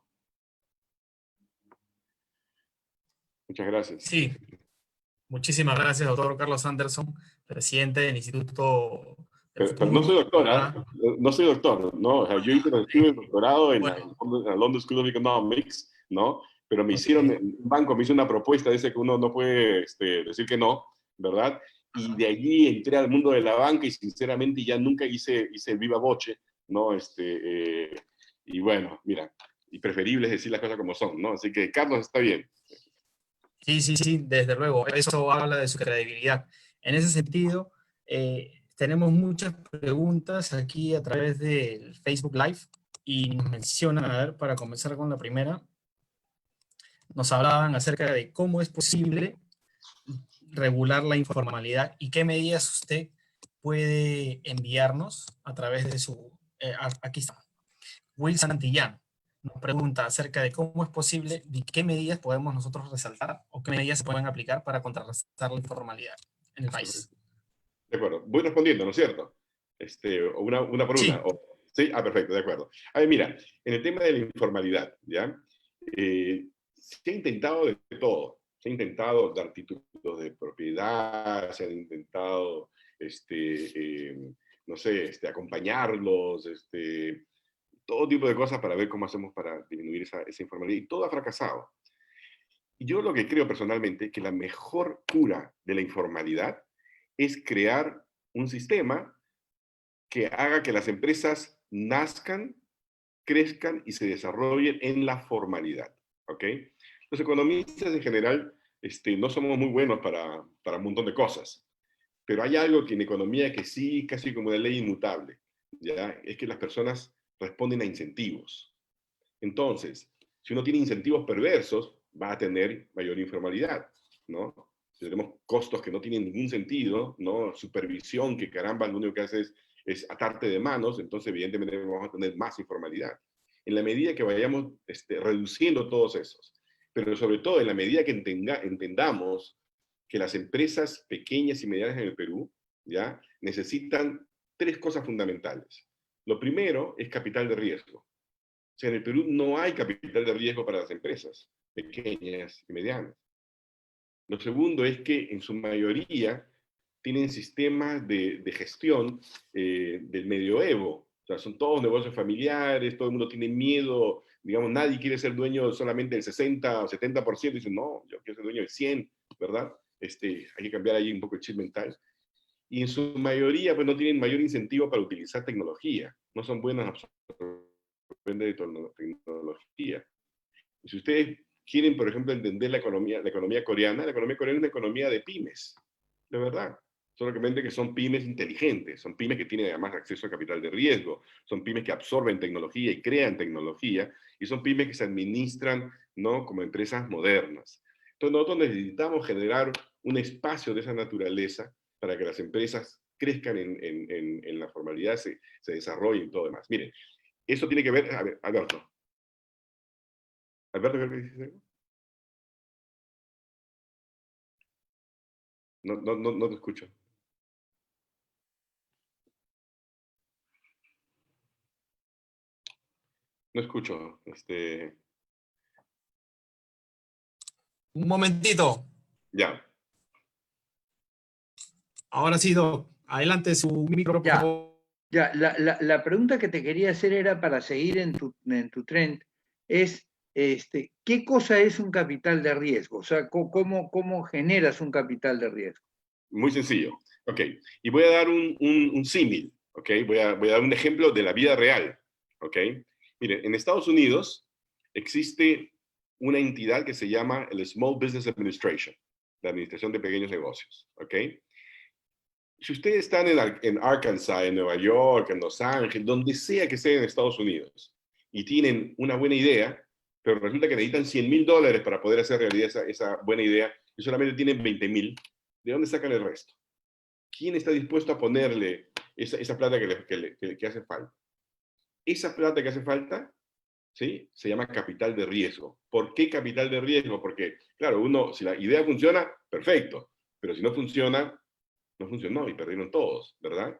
C: Muchas gracias.
D: Sí, muchísimas gracias, doctor Carlos Anderson, presidente del Instituto del
C: Pero no soy doctor, ¿eh? No soy doctor, ¿no? O sea, yo hice los estudios de doctorado en la London School of Economics, ¿no? Pero me hicieron, un banco me hizo una propuesta de ese que uno no puede decir que no, ¿verdad? Y de allí entré al mundo de la banca y sinceramente ya nunca hice el viva voce, ¿no? Y bueno, mira, y preferible es decir las cosas como son, ¿no? Así que Carlos está bien.
D: Sí, desde luego. Eso habla de su credibilidad. En ese sentido, tenemos muchas preguntas aquí a través del Facebook Live y nos mencionan, a ver, para comenzar con la primera, nos hablaban acerca de cómo es posible regular la informalidad y qué medidas usted puede enviarnos a través de su... aquí está. Will Santillán nos pregunta acerca de cómo es posible y qué medidas podemos nosotros resaltar o qué medidas se pueden aplicar para contrarrestar la informalidad en el país.
C: De acuerdo. Voy respondiendo, ¿no es cierto? Una por
D: Sí.
C: una. ¿Sí? Ah, perfecto, de acuerdo. A ver, mira, en el tema de la informalidad, ¿ya? Se ha intentado de todo. Se ha intentado dar títulos de propiedad, se han intentado, no sé, acompañarlos, todo tipo de cosas para ver cómo hacemos para disminuir esa informalidad. Y todo ha fracasado. Y yo lo que creo personalmente que la mejor cura de la informalidad es crear un sistema que haga que las empresas nazcan, crezcan y se desarrollen en la formalidad, ¿ok? Los economistas en general no somos muy buenos para un montón de cosas, Pero hay algo que en economía que sí, casi como una ley inmutable, ¿ya? Es que las personas responden a incentivos. Entonces, si uno tiene incentivos perversos, va a tener mayor informalidad, ¿no? Si tenemos costos que no tienen ningún sentido, ¿no? Supervisión que caramba, lo único que hace es atarte de manos, entonces evidentemente vamos a tener más informalidad. En la medida que vayamos reduciendo todos esos, pero sobre todo en la medida que entendamos que las empresas pequeñas y medianas en el Perú, ¿ya? Necesitan tres cosas fundamentales. Lo primero es capital de riesgo. O sea, en el Perú no hay capital de riesgo para las empresas pequeñas y medianas. Lo segundo es que en su mayoría tienen sistemas de gestión del medioevo. O sea, son todos negocios familiares, todo el mundo tiene miedo, digamos, nadie quiere ser dueño solamente del 60 o 70%, dicen, no, yo quiero ser dueño del 100, ¿verdad? Hay que cambiar ahí un poco el chip mental. Y en su mayoría, pues no tienen mayor incentivo para utilizar tecnología. No son buenas absorbiendo de tecnología. Y si ustedes quieren, por ejemplo, entender la economía coreana es una economía de pymes, de verdad. Solamente que son pymes inteligentes, son pymes que tienen además acceso a capital de riesgo, son pymes que absorben tecnología y crean tecnología, y son pymes que se administran, ¿no?, como empresas modernas. Entonces nosotros necesitamos generar un espacio de esa naturaleza para que las empresas crezcan en la formalidad, se desarrollen y todo demás. Miren, eso tiene que ver, a ver, Alberto, ¿qué dices algo? No te escucho. No escucho.
D: Un momentito.
C: Ya.
D: Ahora sí, Doc. Adelante su micro, por
A: Ya.
D: favor.
A: Ya, la pregunta que te quería hacer era para seguir en tu trend, es ¿qué cosa es un capital de riesgo? O sea, ¿cómo generas un capital de riesgo?
C: Muy sencillo. Ok. Y voy a dar un símil. Ok. Voy a dar un ejemplo de la vida real. Ok. Miren, en Estados Unidos existe una entidad que se llama el Small Business Administration, la Administración de Pequeños Negocios. Ok. Si ustedes están en Arkansas, en Nueva York, en Los Ángeles, donde sea que sea en Estados Unidos, y tienen una buena idea, pero resulta que necesitan $100,000 para poder hacer realidad esa buena idea, y solamente tienen 20,000, ¿de dónde sacan el resto? ¿Quién está dispuesto a ponerle esa plata que hace falta? Esa plata que hace falta, ¿sí?, se llama capital de riesgo. ¿Por qué capital de riesgo? Porque, claro, si la idea funciona, perfecto, pero si no funciona, no funcionó y perdieron todos, ¿verdad?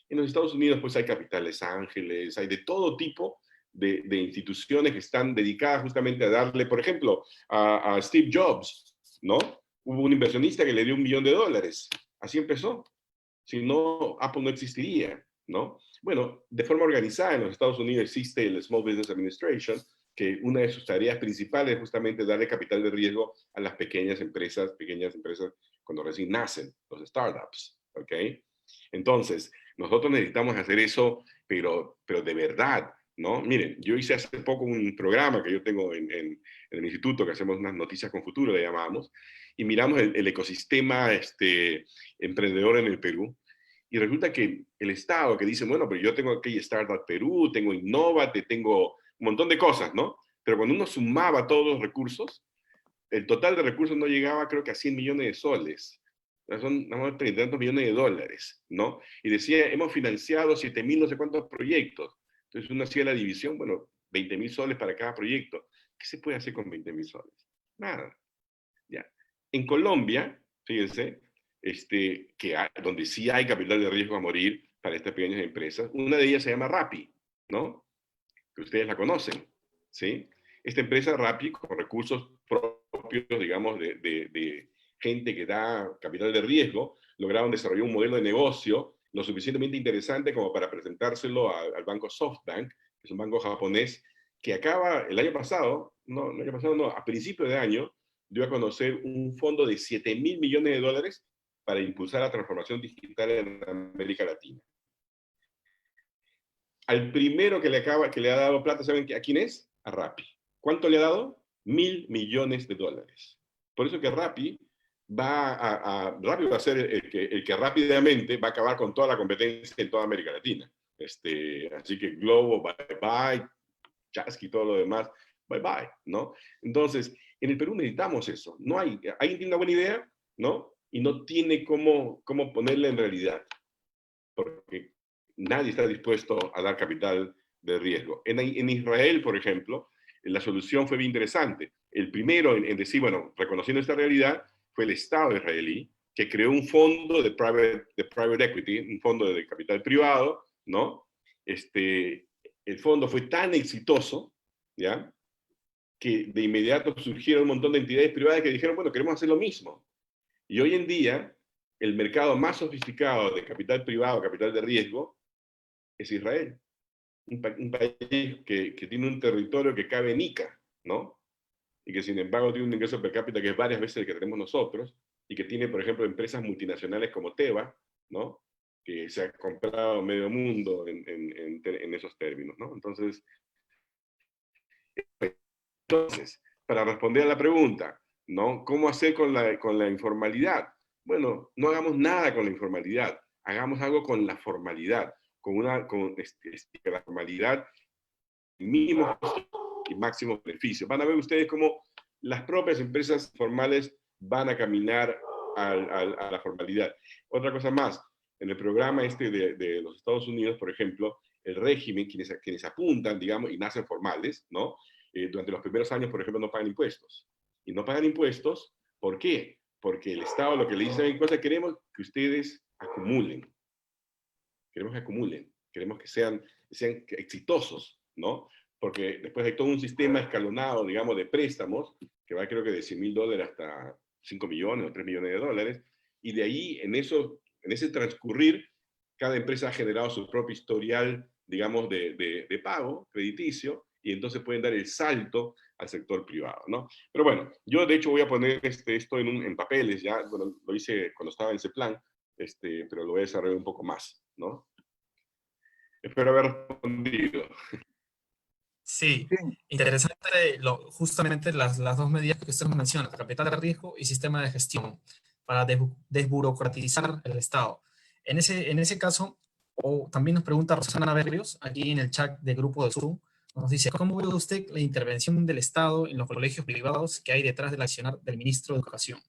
C: En los Estados Unidos, pues hay capitales ángeles, hay de todo tipo de instituciones que están dedicadas justamente a darle, por ejemplo, a Steve Jobs, ¿no? Hubo un inversionista que le dio $1 millón. Así empezó. Si no, Apple no existiría, ¿no? Bueno, de forma organizada en los Estados Unidos existe el Small Business Administration, que una de sus tareas principales es justamente darle capital de riesgo a las pequeñas empresas cuando recién nacen, los startups, ¿ok? Entonces, nosotros necesitamos hacer eso, pero de verdad, ¿no? Miren, yo hice hace poco un programa que yo tengo en el instituto, que hacemos unas noticias con futuro, le llamamos, y miramos el ecosistema emprendedor en el Perú, y resulta que el Estado que dice, bueno, pero yo tengo aquí Startup Perú, tengo Innovate, tengo un montón de cosas, ¿no? Pero cuando uno sumaba todos los recursos, el total de recursos no llegaba, creo que a 100 millones de soles. Son nada más 30 y tantos millones de dólares, ¿no? Y decía, hemos financiado 7,000 no sé cuántos proyectos. Entonces uno hacía la división, bueno, 20,000 soles para cada proyecto. ¿Qué se puede hacer con 20,000 soles? Nada. ¿Ya? En Colombia, fíjense, donde sí hay capital de riesgo a morir para estas pequeñas empresas, una de ellas se llama Rappi, ¿no? Que ustedes la conocen, ¿sí? Esta empresa Rappi, con recursos propios, digamos, de gente que da capital de riesgo, lograron desarrollar un modelo de negocio lo suficientemente interesante como para presentárselo al banco SoftBank, que es un banco japonés, que acaba el año pasado, a principio de año, dio a conocer un fondo de $7,000 millones para impulsar la transformación digital en América Latina. Al primero que le ha dado plata, ¿saben a quién es? A Rappi. ¿Cuánto le ha dado? $1,000 millones. Por eso que Rappi rápido va a ser el que rápidamente va a acabar con toda la competencia en toda América Latina. Así que Globo, bye bye, Chasqui, todo lo demás, bye bye, ¿no? Entonces, en el Perú necesitamos eso. No hay, alguien tiene una buena idea, ¿no? Y no tiene cómo ponerla en realidad, porque nadie está dispuesto a dar capital de riesgo. En Israel, por ejemplo, la solución fue bien interesante. El primero en decir, bueno, reconociendo esta realidad, fue el Estado israelí, que creó un fondo de private equity, un fondo de capital privado, ¿no? El fondo fue tan exitoso, ¿ya?, que de inmediato surgieron un montón de entidades privadas que dijeron, bueno, queremos hacer lo mismo. Y hoy en día, el mercado más sofisticado de capital privado, capital de riesgo, es Israel. Un país que tiene un territorio que cabe en Ica, ¿no? Y que sin embargo tiene un ingreso per cápita que es varias veces el que tenemos nosotros, y que tiene, por ejemplo, empresas multinacionales como Teva, ¿no?, que se ha comprado medio mundo en esos términos, ¿no? Entonces, para responder a la pregunta, ¿no?, ¿cómo hacer con la informalidad? Bueno, no hagamos nada con la informalidad, hagamos algo con la formalidad, con la formalidad mínimo y máximo beneficio. Van a ver ustedes cómo las propias empresas formales van a caminar a la formalidad. Otra cosa más, en el programa de los Estados Unidos, por ejemplo, el régimen, quienes apuntan, digamos, y nacen formales, ¿no?, durante los primeros años, por ejemplo, no pagan impuestos. Y no pagan impuestos, ¿por qué? Porque el Estado lo que le dice es, queremos que ustedes acumulen. Queremos que sean exitosos, ¿no? Porque después hay todo un sistema escalonado, digamos, de préstamos, que va creo que de $100,000 hasta 5 millones o 3 millones de dólares, y de ahí, en ese transcurrir, cada empresa ha generado su propio historial, digamos, de pago crediticio, y entonces pueden dar el salto al sector privado, ¿no? Pero bueno, yo de hecho voy a poner esto en papeles, ya, bueno, lo hice cuando estaba en ese plan, pero lo voy a desarrollar un poco más, ¿no? Espero haber respondido.
D: Sí,
A: Sí,
D: interesante justamente las dos medidas que usted menciona, capital de riesgo y sistema de gestión, para desburocratizar el Estado. En ese caso, también nos pregunta Rosana Berrios, aquí en el chat de grupo de Zoom, nos dice, ¿cómo ve usted la intervención del Estado en los colegios privados que hay detrás del accionar del ministro de Educación?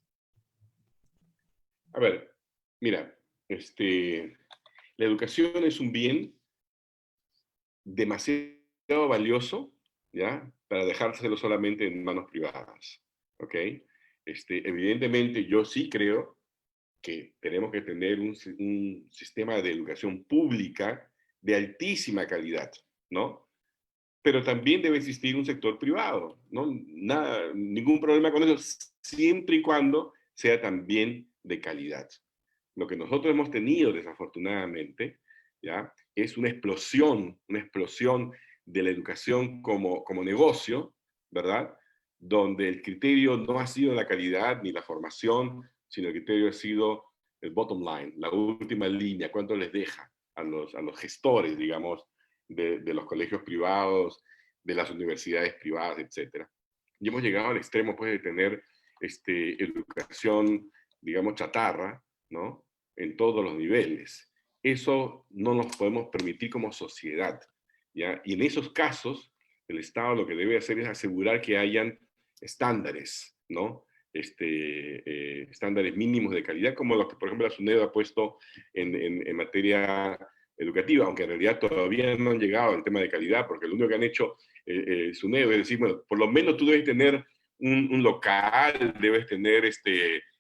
C: A ver, mira, la educación es un bien demasiado valioso, ¿ya?, para dejárselo solamente en manos privadas, ¿ok? Evidentemente, yo sí creo que tenemos que tener un sistema de educación pública de altísima calidad, ¿no? Pero también debe existir un sector privado, ¿no? Ningún problema con eso, siempre y cuando sea también de calidad. Lo que nosotros hemos tenido, desafortunadamente, ¿ya?, es una explosión de la educación como negocio, ¿verdad?, donde el criterio no ha sido la calidad ni la formación, sino el criterio ha sido el bottom line, la última línea, cuánto les deja a los gestores, digamos, de los colegios privados, de las universidades privadas, etc. Y hemos llegado al extremo, pues, de tener educación, digamos, chatarra, ¿no?, en todos los niveles. Eso no nos podemos permitir como sociedad, ¿ya? Y en esos casos, el Estado lo que debe hacer es asegurar que hayan estándares, ¿no?, estándares mínimos de calidad, como los que, por ejemplo, la SUNEDU ha puesto en materia educativa, aunque en realidad todavía no han llegado al tema de calidad, porque lo único que han hecho SUNEDU es decir, bueno, por lo menos tú debes tener un local, debes tener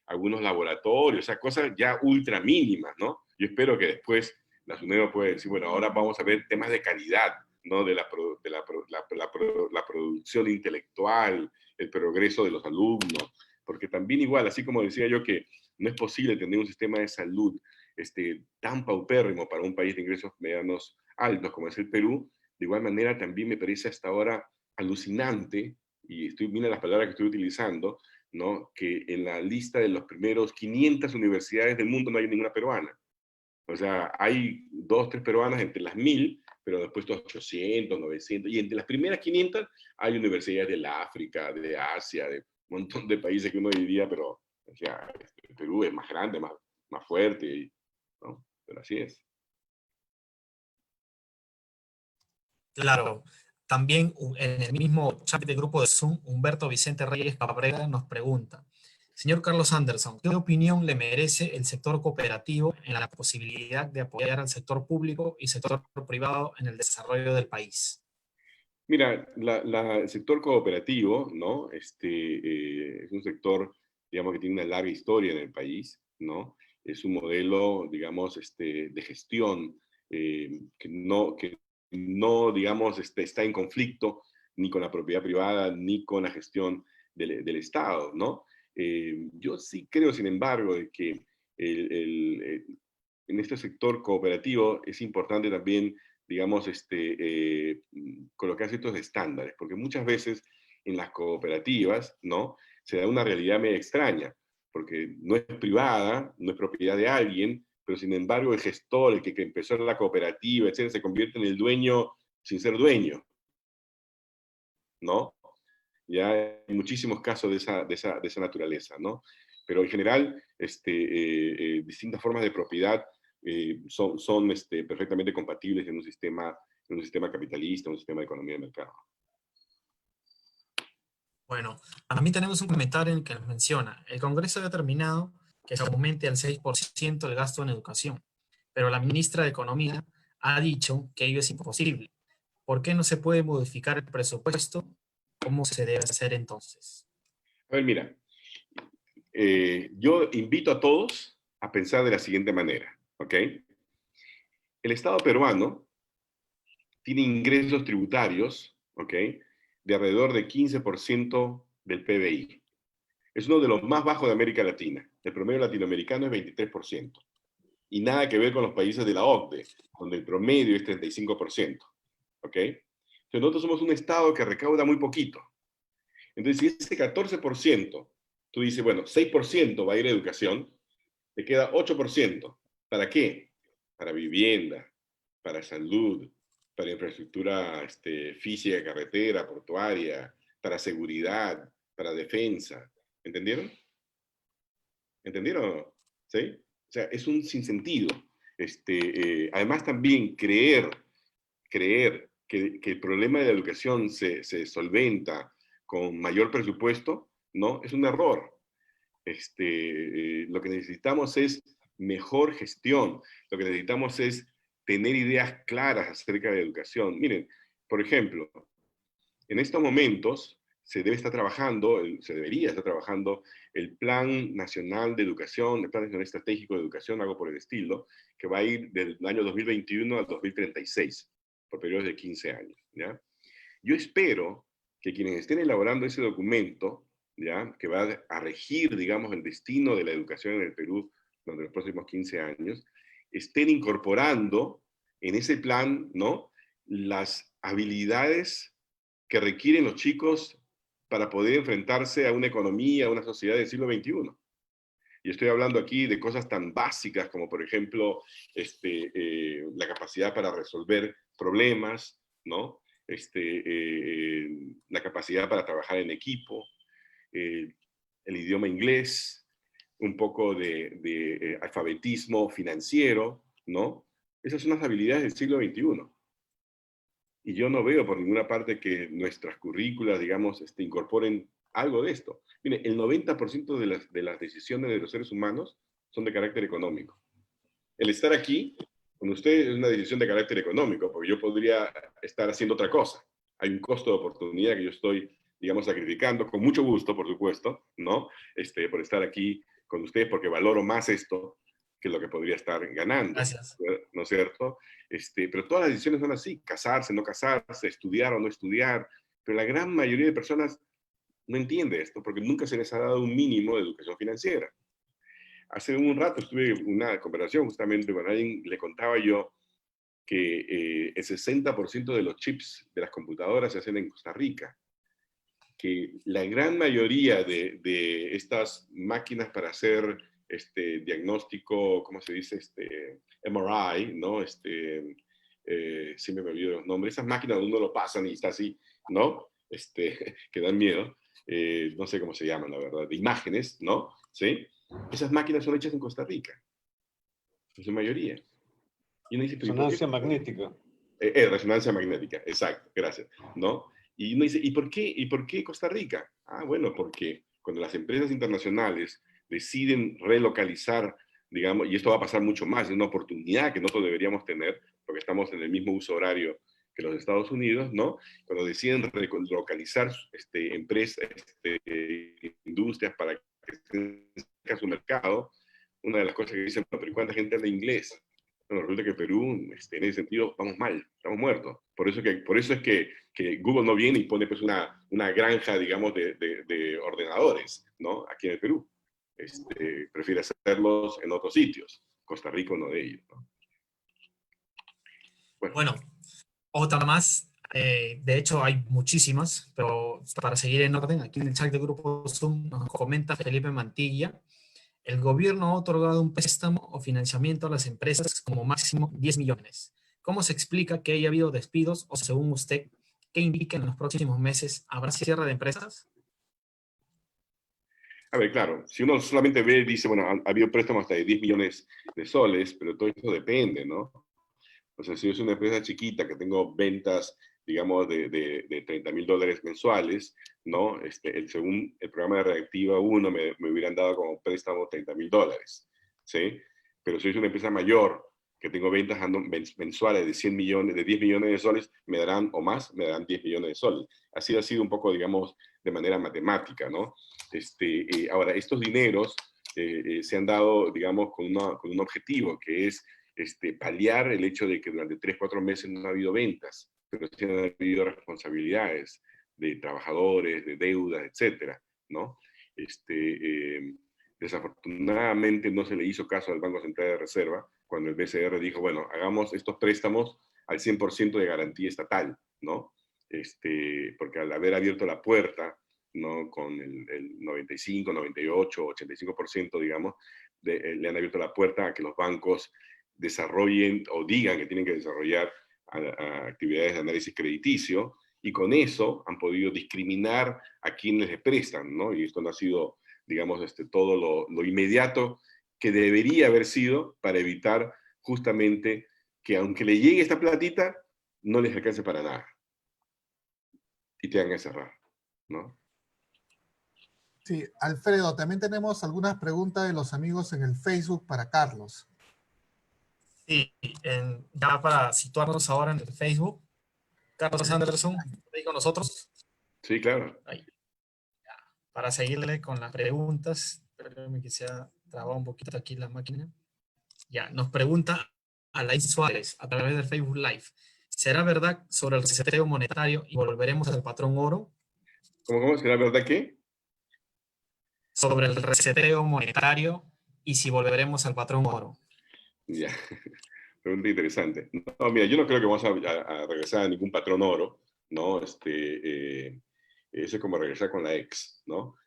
C: algunos laboratorios, o sea, cosas ya ultra mínimas, ¿no? Yo espero que después la SUNEDU pueda decir, bueno, ahora vamos a ver temas de calidad, ¿no?, de la producción intelectual, el progreso de los alumnos, porque también igual, así como decía yo que no es posible tener un sistema de salud tan paupérrimo para un país de ingresos medianos altos como es el Perú, de igual manera también me parece hasta ahora alucinante, y mira las palabras que estoy utilizando, ¿no?, que en la lista de los primeros 500 universidades del mundo no hay ninguna peruana. O sea, hay 2, 3 peruanas entre las 1000, pero después 800, 900, y entre las primeras 500 hay universidades del África, de Asia, de un montón de países que uno diría, pero O sea, el Perú es más grande, más fuerte, ¿no? Pero así es.
D: Claro, también en el mismo chat de grupo de Zoom, Humberto Vicente Reyes Cabrera nos pregunta, señor Carlos Anderson, ¿qué opinión le merece el sector cooperativo en la posibilidad de apoyar al sector público y sector privado en el desarrollo del país?
C: Mira, el sector cooperativo, ¿no? Es un sector, digamos, que tiene una larga historia en el país, ¿no? Es un modelo, digamos, de gestión que no, digamos, está en conflicto ni con la propiedad privada ni con la gestión del Estado, ¿no? Yo sí creo, sin embargo, de que en este sector cooperativo es importante también, digamos, colocar ciertos estándares, porque muchas veces en las cooperativas, ¿no? Se da una realidad medio extraña, porque no es privada, no es propiedad de alguien, pero sin embargo el gestor, el que empezó la cooperativa, etcétera, se convierte en el dueño sin ser dueño, ¿no? Ya hay muchísimos casos de esa naturaleza, ¿no? Pero en general, distintas formas de propiedad son perfectamente compatibles en un sistema capitalista, un sistema de economía de mercado.
D: Bueno, también tenemos un comentario en el que nos menciona, el Congreso ha determinado que se aumente al 6% el gasto en educación, pero la ministra de Economía ha dicho que ello es imposible. ¿Por qué no se puede modificar el presupuesto? ¿Cómo se debe hacer entonces?
C: A ver, mira, yo invito a todos a pensar de la siguiente manera, ¿ok? El Estado peruano tiene ingresos tributarios, ¿ok? De alrededor de 15% del PBI. Es uno de los más bajos de América Latina. El promedio latinoamericano es 23%. Y nada que ver con los países de la OCDE, donde el promedio es 35%. ¿Ok? Entonces nosotros somos un Estado que recauda muy poquito. Entonces, si ese 14%, tú dices, bueno, 6% va a ir a educación, te queda 8%. ¿Para qué? Para vivienda, para salud, para infraestructura física, carretera, portuaria, para seguridad, para defensa. ¿Entendieron? ¿Entendieron o no? ¿Sí? O sea, es un sinsentido. Además, también creer que el problema de la educación se solventa con mayor presupuesto, ¿no? Es un error. Lo que necesitamos es mejor gestión. Lo que necesitamos es tener ideas claras acerca de educación. Miren, por ejemplo, en estos momentos se debería estar trabajando el Plan Nacional de Educación, el Plan Nacional Estratégico de Educación, algo por el estilo, que va a ir del año 2021 al 2036, por periodos de 15 años. ¿Ya? Yo espero que quienes estén elaborando ese documento, ¿ya? Que va a regir, digamos, el destino de la educación en el Perú durante los próximos 15 años, estén incorporando en ese plan, ¿no? Las habilidades que requieren los chicos para poder enfrentarse a una economía, a una sociedad del siglo XXI. Y estoy hablando aquí de cosas tan básicas como, por ejemplo, la capacidad para resolver problemas, ¿no? La capacidad para trabajar en equipo, el idioma inglés, un poco de alfabetismo financiero, ¿no? Esas son las habilidades del siglo XXI. Y yo no veo por ninguna parte que nuestras currículas, digamos, incorporen algo de esto. Mire, el 90% de las decisiones de los seres humanos son de carácter económico. El estar aquí con usted es una decisión de carácter económico, porque yo podría estar haciendo otra cosa. Hay un costo de oportunidad que yo estoy, digamos, sacrificando, con mucho gusto, por supuesto, ¿no? Por estar aquí con ustedes, porque valoro más esto que lo que podría estar ganando.
D: Gracias.
C: ¿No es cierto? Pero todas las decisiones son así, casarse, no casarse, estudiar o no estudiar, pero la gran mayoría de personas no entiende esto porque nunca se les ha dado un mínimo de educación financiera. Hace un rato estuve en una conversación justamente con alguien, le contaba yo que el 60% de los chips de las computadoras se hacen en Costa Rica, que la gran mayoría de estas máquinas para hacer diagnóstico, ¿cómo se dice? MRI, ¿no? Siempre me olvido los nombres, esas máquinas donde uno lo pasan y está así, ¿no? Que dan miedo, no sé cómo se llaman, la verdad, de imágenes, ¿no? ¿sí? Esas máquinas son hechas en Costa Rica, en su mayoría. Y uno dice, ¿pero por qué?
B: Resonancia magnética.
C: Resonancia magnética, exacto, gracias, ¿no? Y uno dice, ¿y por qué Costa Rica? Ah, bueno, porque cuando las empresas internacionales deciden relocalizar, digamos, y esto va a pasar mucho más, es una oportunidad que nosotros deberíamos tener, porque estamos en el mismo uso horario que los Estados Unidos, ¿no? Cuando deciden relocalizar empresas, industrias para que estén cerca de su mercado, una de las cosas que dicen, pero ¿cuánta gente habla inglés? Bueno, resulta que Perú, en ese sentido, vamos mal, estamos muertos. Por eso es que Google no viene y pone pues una granja, digamos, de ordenadores, ¿no? Aquí en el Perú. Prefiere hacerlos en otros sitios. Costa Rica, uno de ellos, ¿no?
D: Bueno, otra más. De hecho, hay muchísimas, pero para seguir en orden, aquí en el chat de Grupo Zoom nos comenta Felipe Mantilla: el gobierno ha otorgado un préstamo o financiamiento a las empresas como máximo 10 millones. ¿Cómo se explica que haya habido despidos o, según usted, qué indica en los próximos meses? ¿Habrá cierre de empresas?
C: A ver, claro, si uno solamente ve, dice, bueno, ha habido préstamos hasta de 10 millones de soles, pero todo eso depende, ¿no? O sea, si yo soy una empresa chiquita que tengo ventas, digamos, de $30,000 mensuales, ¿no? Según el programa de Reactiva 1 me hubieran dado como préstamo $30,000, ¿sí? Pero si soy una empresa mayor que tengo ventas mensuales de 100 millones, de 10 millones de soles, me darán, o más, me darán 10 millones de soles. Así ha sido un poco, digamos, de manera matemática, ¿no? Ahora, estos dineros se han dado, digamos, con un objetivo, que es paliar el hecho de que durante 3, 4 meses no ha habido ventas, pero sí han habido responsabilidades de trabajadores, de deudas, etcétera, ¿no? Desafortunadamente no se le hizo caso al Banco Central de Reserva cuando el BCR dijo, bueno, hagamos estos préstamos al 100% de garantía estatal, ¿no? Porque al haber abierto la puerta, ¿no? Con el 95, 98, 85%, digamos, le han abierto la puerta a que los bancos desarrollen o digan que tienen que desarrollar a actividades de análisis crediticio, y con eso han podido discriminar a quienes les prestan, ¿no? Y esto no ha sido, digamos, todo lo inmediato que debería haber sido para evitar justamente que aunque le llegue esta platita, no les alcance para nada y tengan que cerrar, ¿no?
E: Sí, Alfredo, también tenemos algunas preguntas de los amigos en el Facebook para Carlos.
D: Sí, ya para situarnos ahora en el Facebook, Carlos Anderson, ahí con nosotros.
C: Sí, claro.
D: Ahí. Para seguirle con las preguntas, espérame que se ha trabado un poquito aquí la máquina. Ya, nos pregunta Alain Suárez a través del Facebook Live: ¿será verdad sobre el reseteo monetario y volveremos al patrón oro?
C: ¿Cómo será verdad qué?
D: Sobre el reseteo monetario y si volveremos al patrón oro.
C: Ya, pregunta interesante. No, mira, yo no creo que vamos a regresar a ningún patrón oro, ¿no? Eso es como regresar con la ex, ¿no?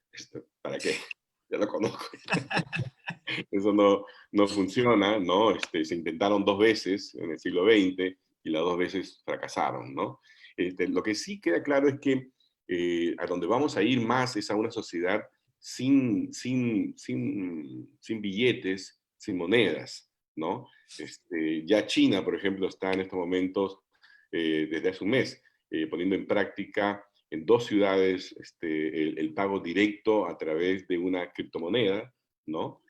C: ¿Para qué? Ya lo conozco. Eso no funciona, ¿no? Se intentaron 2 veces en el siglo XX y las 2 veces fracasaron, ¿no? Lo que sí queda claro es que a donde vamos a ir más es a una sociedad sin billetes, sin monedas, ¿no? Ya China, por ejemplo, está en estos momentos, desde hace un mes, poniendo en práctica en 2 ciudades el pago directo a través de una criptomoneda, ¿no?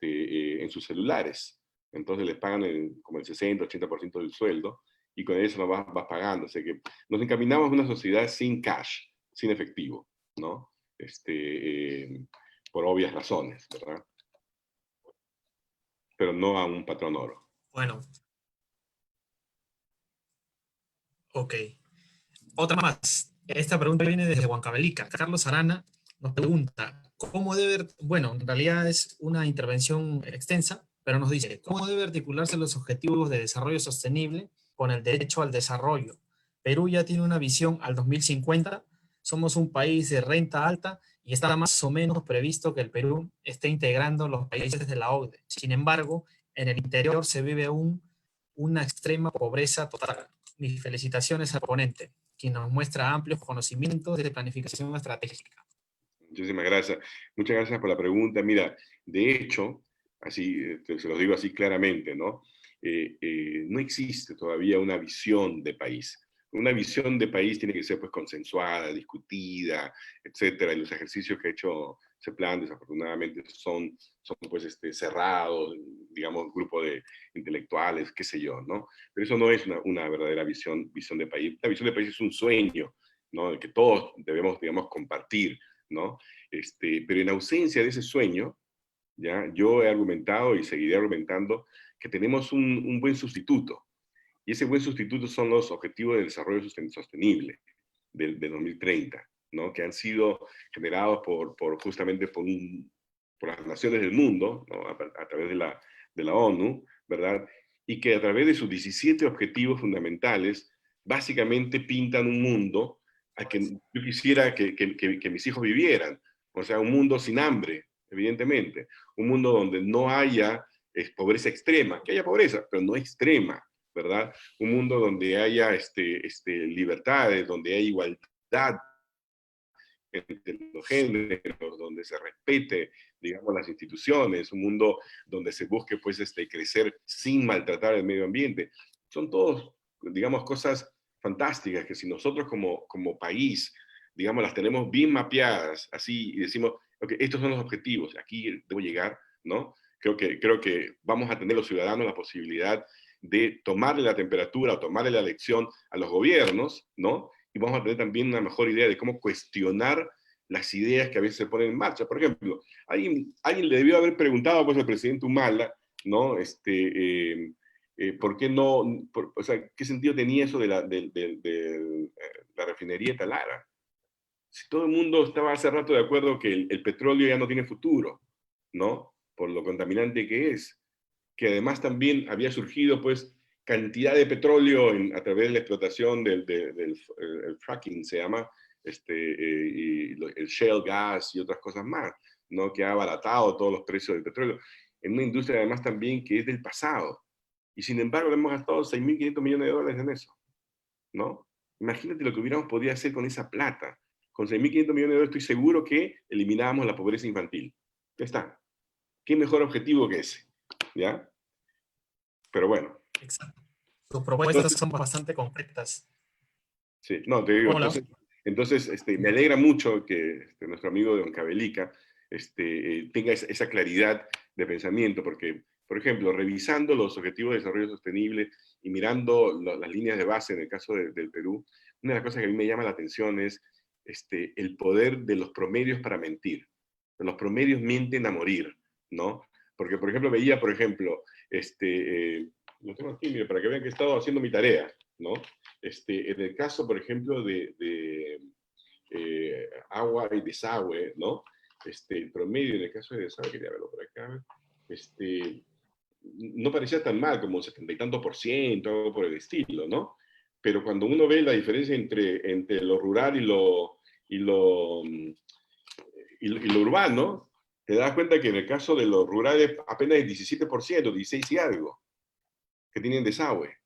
C: En sus celulares. Entonces les pagan como el 60-80% del sueldo y con eso lo vas pagando. O sea que nos encaminamos a una sociedad sin cash, sin efectivo, ¿no? Por obvias razones, ¿verdad? Pero no a un patrón oro.
D: Bueno. Ok. Otra más. Esta pregunta viene desde Huancavelica. Carlos Arana nos pregunta, ¿cómo debe, bueno, en realidad es una intervención extensa, pero nos dice, ¿cómo debe articularse los objetivos de desarrollo sostenible con el derecho al desarrollo? Perú ya tiene una visión al 2050, somos un país de renta alta y está más o menos previsto que el Perú esté integrando los países de la OCDE. Sin embargo, en el interior se vive aún una extrema pobreza total. Mis felicitaciones al ponente, quien nos muestra amplios conocimientos de planificación estratégica.
C: Muchísimas gracias. Muchas gracias por la pregunta. Mira, de hecho, así, se los digo así claramente, ¿no? No existe todavía una visión de país. Una visión de país tiene que ser pues consensuada, discutida, etcétera. Y los ejercicios que ha hecho ese plan, desafortunadamente, son pues cerrados, digamos, grupo de intelectuales, qué sé yo, ¿no? Pero eso no es una verdadera visión de país. La visión de país es un sueño, ¿no? El que todos debemos, digamos, compartir, ¿no? Pero en ausencia de ese sueño, ¿ya? Yo he argumentado y seguiré argumentando que tenemos un buen sustituto. Y ese buen sustituto son los Objetivos de Desarrollo Sostenible del 2030, ¿no? Que han sido generados justamente por las naciones del mundo, ¿no? A través de la ONU, ¿verdad? Y que a través de sus 17 objetivos fundamentales, básicamente pintan un mundo al que yo quisiera que mis hijos vivieran. O sea, un mundo sin hambre, evidentemente. Un mundo donde no haya pobreza extrema, que haya pobreza, pero no extrema, ¿verdad? Un mundo donde haya libertades, donde haya igualdad entre los géneros, donde se respete, digamos, las instituciones, un mundo donde se busque, pues, crecer sin maltratar el medio ambiente. Son todos, digamos, cosas fantásticas que si nosotros como país, digamos, las tenemos bien mapeadas, así, y decimos, ok, estos son los objetivos, aquí debo llegar, ¿no? Creo que vamos a tener los ciudadanos la posibilidad de tomarle la temperatura o tomarle la lección a los gobiernos, ¿no? Y vamos a tener también una mejor idea de cómo cuestionar las ideas que a veces se ponen en marcha. Por ejemplo, alguien le debió haber preguntado pues, al presidente Humala, ¿no? ¿Por qué no? O sea, ¿qué sentido tenía eso de la refinería de Talara? Si todo el mundo estaba hace rato de acuerdo que el petróleo ya no tiene futuro, ¿no? Por lo contaminante que es. Que además también había surgido, pues, cantidad de petróleo a través de la explotación del el fracking, se llama, y el shale gas y otras cosas más, ¿no? Que ha abaratado todos los precios del petróleo, en una industria además también que es del pasado. Y sin embargo, hemos gastado 6.500 millones de dólares en eso, ¿no? Imagínate lo que hubiéramos podido hacer con esa plata. Con 6.500 millones de dólares estoy seguro que eliminábamos la pobreza infantil. Ya está. ¿Qué mejor objetivo que ese? ¿Ya? Pero bueno.
D: Exacto. Tus propuestas son bastante concretas.
C: Sí, no, te digo,
D: Hola.
C: entonces me alegra mucho que nuestro amigo de Oncabelica tenga esa claridad de pensamiento, porque, por ejemplo, revisando los Objetivos de Desarrollo Sostenible y mirando las líneas de base en el caso del Perú, una de las cosas que a mí me llama la atención es el poder de los promedios para mentir. Los promedios mienten a morir, ¿no? Porque, por ejemplo, veía, por ejemplo, lo tengo aquí, mire, para que vean que he estado haciendo mi tarea, ¿no? En el caso, por ejemplo, de agua y desagüe, ¿no? El promedio en el caso de desagüe, quería verlo por acá, no parecía tan mal, como 70 y tanto %, algo por el estilo, ¿no? Pero cuando uno ve la diferencia entre lo rural y lo urbano, te das cuenta que en el caso de lo rural es apenas el 17%, 16 y algo, que tienen desagüe,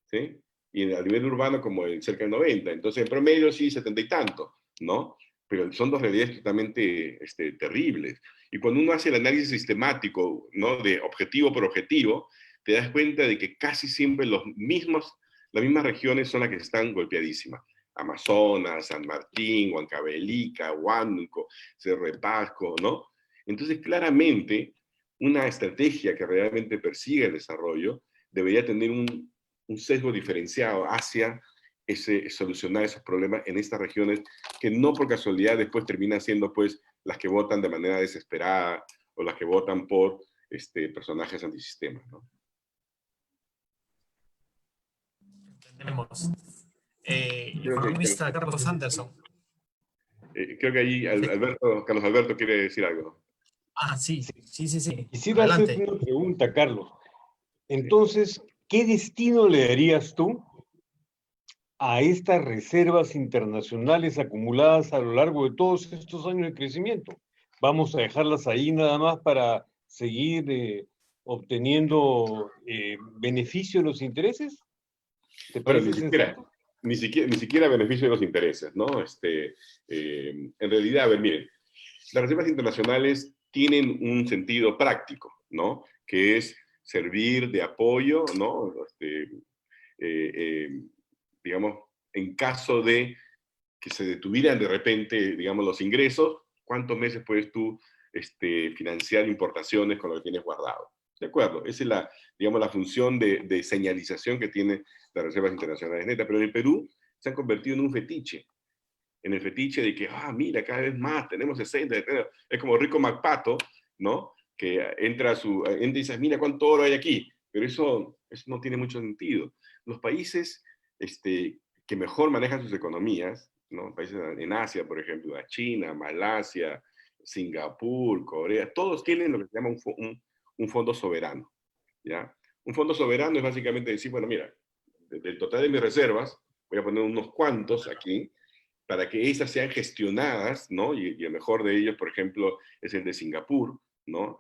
C: ¿sí? Y a nivel urbano como cerca del 90%. Entonces, en promedio sí, 70 y tanto, ¿no? Pero son dos realidades totalmente terribles. Y cuando uno hace el análisis sistemático, ¿no? De objetivo por objetivo, te das cuenta de que casi siempre las mismas regiones son las que están golpeadísimas. Amazonas, San Martín, Huancavelica, Huánuco, Cerro de Pasco, ¿no? Entonces, claramente, una estrategia que realmente persigue el desarrollo debería tener un sesgo diferenciado hacia solucionar esos problemas en estas regiones que no por casualidad después terminan siendo pues las que votan de manera desesperada o las que votan por personajes antisistemas, ¿no?
D: Tenemos economista Carlos Anderson.
C: Creo que ahí Carlos Alberto quiere decir algo.
D: Ah, sí.
B: Quisiera
D: Adelante.
B: hacerte una pregunta, Carlos. Entonces, ¿qué destino le darías tú a estas reservas internacionales acumuladas a lo largo de todos estos años de crecimiento? ¿Vamos a dejarlas ahí nada más para seguir obteniendo beneficio de los intereses? ¿Te
C: Bueno,
B: parece sensato?
C: ni siquiera beneficio de los intereses, ¿no? En realidad, a ver, miren, las reservas internacionales tienen un sentido práctico, ¿no? Que es servir de apoyo, ¿no? Digamos, en caso de que se detuvieran de repente, digamos, los ingresos, ¿cuántos meses puedes tú financiar importaciones con lo que tienes guardado? ¿De acuerdo? Esa es la, digamos, la función de señalización que tienen las reservas internacionales netas. Pero en el Perú se han convertido en un fetiche. En el fetiche de que, mira, cada vez más, tenemos 60, es como Rico MacPato, ¿no? Que entra y dice, mira cuánto oro hay aquí. Pero eso no tiene mucho sentido. Los países que mejor manejan sus economías, ¿no? Países en Asia, por ejemplo, China, Malasia, Singapur, Corea, todos tienen lo que se llama un fondo soberano, ¿ya? Un fondo soberano es básicamente decir, bueno, mira, del total de mis reservas, voy a poner unos cuantos aquí, para que esas sean gestionadas, ¿no? Y el mejor de ellos, por ejemplo, es el de Singapur, ¿no?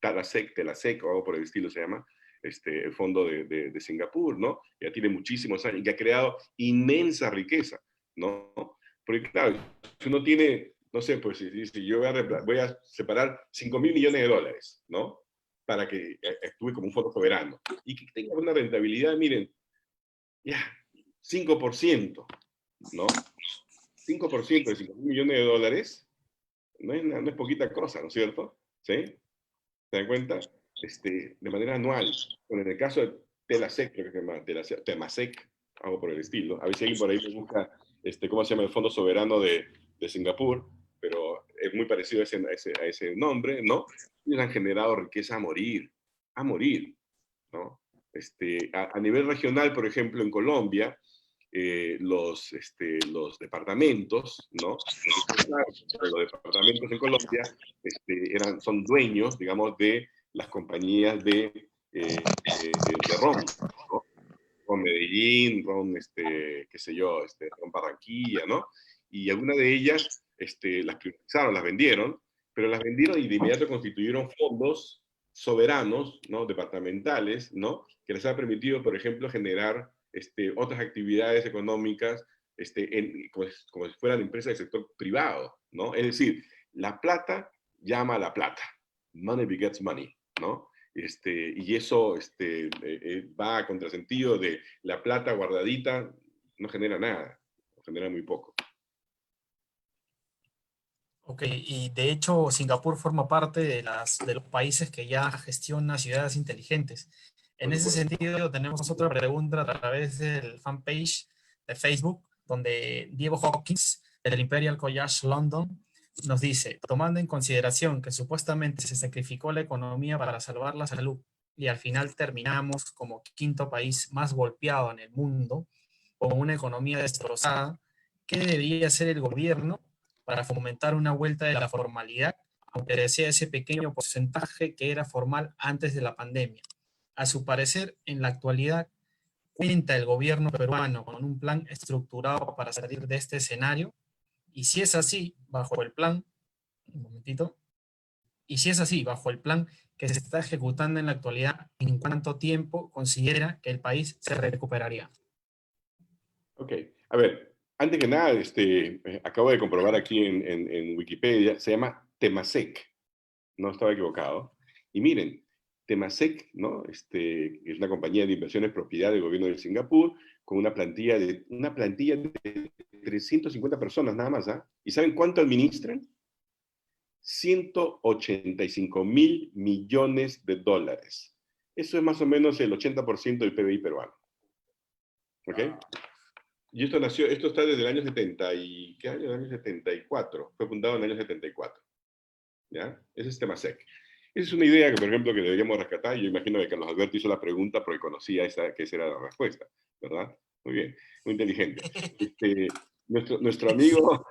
C: Temasek, o algo por el estilo se llama, el fondo de Singapur, ¿no? Ya tiene muchísimos años y que ha creado inmensa riqueza, ¿no? Porque claro, si uno tiene, no sé, pues si yo voy a separar 5.000 millones de dólares, ¿no? Para que actúe como un fondo soberano y que tenga una rentabilidad, miren, ya, 5%, ¿no? 5% de 5.000 millones de dólares no es poquita cosa, ¿no es cierto? ¿Sí? ¿Se dan cuenta? De manera anual. Bueno, en el caso de Temasek, creo que se llama Temasek, algo por el estilo. A ver si alguien por ahí me busca cómo se llama el Fondo Soberano de Singapur, pero es muy parecido a ese nombre, ¿no? Ellos han generado riqueza a morir, ¿no? A nivel regional, por ejemplo, en Colombia, los departamentos, ¿no? Los departamentos en Colombia son dueños, digamos, de las compañías de ron, ¿no? Ron Medellín, ron, qué sé yo, ron Barranquilla, ¿no? Y algunas de ellas las privatizaron, las vendieron, pero las vendieron y de inmediato constituyeron fondos soberanos, ¿no? Departamentales, ¿no? Que les ha permitido, por ejemplo, generar otras actividades económicas como si fueran empresas del sector privado, ¿no? Es decir, la plata llama a la plata. Money begets money, ¿no? Y eso va a contrasentido de la plata guardadita, no genera nada, genera muy poco.
D: Ok, y de hecho Singapur forma parte de los países que ya gestiona ciudades inteligentes. En ese sentido, tenemos otra pregunta a través del fanpage de Facebook, donde Diego Hawkins, del Imperial College London, nos dice, tomando en consideración que supuestamente se sacrificó la economía para salvar la salud y al final terminamos como quinto país más golpeado en el mundo, con una economía destrozada, ¿qué debería hacer el gobierno para fomentar una vuelta de la formalidad, aunque sea ese pequeño porcentaje que era formal antes de la pandemia? A su parecer, en la actualidad, ¿cuenta el gobierno peruano con un plan estructurado para salir de este escenario? Y si es así, bajo el plan, un momentito, y si es así, bajo el plan que se está ejecutando en la actualidad, ¿en cuánto tiempo considera que el país se recuperaría?
C: Ok, a ver, antes que nada, acabo de comprobar aquí en Wikipedia, se llama Temasek, no estaba equivocado. Y miren, Temasek, ¿no? Es una compañía de inversiones propiedad del gobierno de Singapur, con una plantilla de 350 personas nada más, ¿ah? ¿Y saben cuánto administran? 185.000 millones de dólares. Eso es más o menos el 80% del PBI peruano. ¿Ok? Y esto está desde el año 70 y... ¿Qué año? El año 74. Fue fundado en el año 74. ¿Ya? Ese es Temasek. Esa es una idea que, por ejemplo, que deberíamos rescatar. Yo imagino que Carlos Alberto hizo la pregunta porque conocía que esa era la respuesta, ¿verdad? Muy bien, muy inteligente. Nuestro amigo,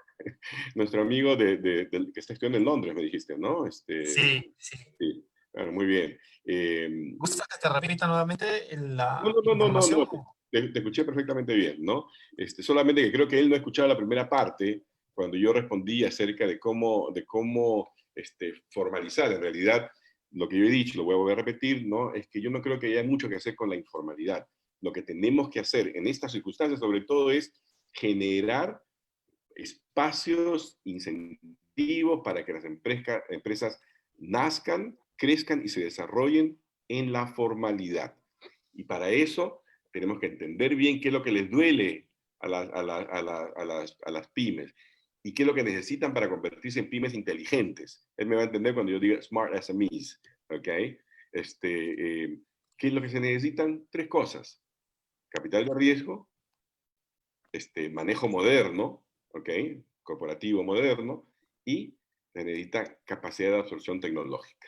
C: que está estudiando en Londres, me dijiste, ¿no?
D: Sí.
C: Claro, muy bien.
D: ¿Gusta que te repita nuevamente la
C: No.
D: información?
C: Te escuché perfectamente bien, ¿no? Solamente que creo que él no ha escuchado la primera parte cuando yo respondí acerca de cómo formalizar. En realidad, lo que yo he dicho, lo voy a volver a repetir, ¿no? Es que yo no creo que haya mucho que hacer con la informalidad. Lo que tenemos que hacer en estas circunstancias, sobre todo, es generar espacios, incentivos para que las empresas nazcan, crezcan y se desarrollen en la formalidad. Y para eso tenemos que entender bien qué es lo que les duele a las pymes y qué es lo que necesitan para convertirse en pymes inteligentes. Él me va a entender cuando yo diga Smart SMEs, ¿ok? ¿Qué es lo que se necesitan? 3 cosas. Capital de riesgo, manejo moderno, ¿ok? Corporativo moderno, y se necesita capacidad de absorción tecnológica.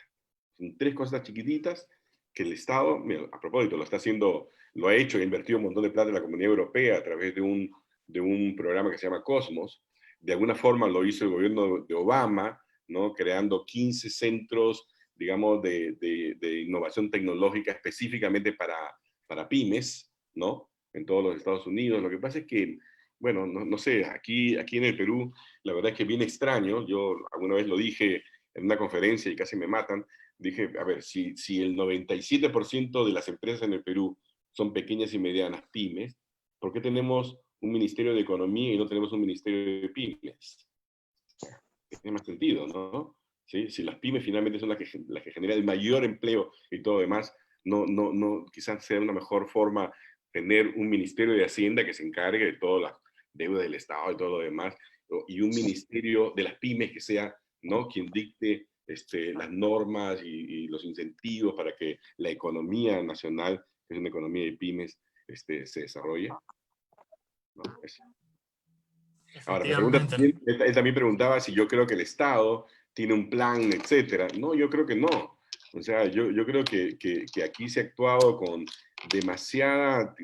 C: Son 3 cosas chiquititas que el Estado, mira, a propósito, lo ha hecho, ha invertido un montón de plata en la Comunidad Europea a través de un programa que se llama Cosmos. De alguna forma lo hizo el gobierno de Obama, ¿no? Creando 15 centros, digamos, de innovación tecnológica específicamente para pymes, ¿no? En todos los Estados Unidos. Lo que pasa es que, bueno, no sé, aquí en el Perú, la verdad es que es bien extraño. Yo alguna vez lo dije en una conferencia y casi me matan. Dije, a ver, si el 97% de las empresas en el Perú son pequeñas y medianas pymes, ¿por qué tenemos un Ministerio de Economía y no tenemos un Ministerio de Pymes? Tiene más sentido, ¿no? ¿Sí? Si las pymes finalmente son las que generan el mayor empleo y todo lo demás, quizás sea una mejor forma tener un Ministerio de Hacienda que se encargue de todas las deudas del Estado y todo lo demás, y un Ministerio de las pymes que sea, ¿no?, quien dicte las normas y los incentivos para que la economía nacional, que es una economía de pymes, se desarrolle. ¿No? Ahora, me pregunta, él también preguntaba si yo creo que el Estado tiene un plan, etcétera. No, yo creo que no. O sea, yo creo que aquí se ha actuado con demasiada,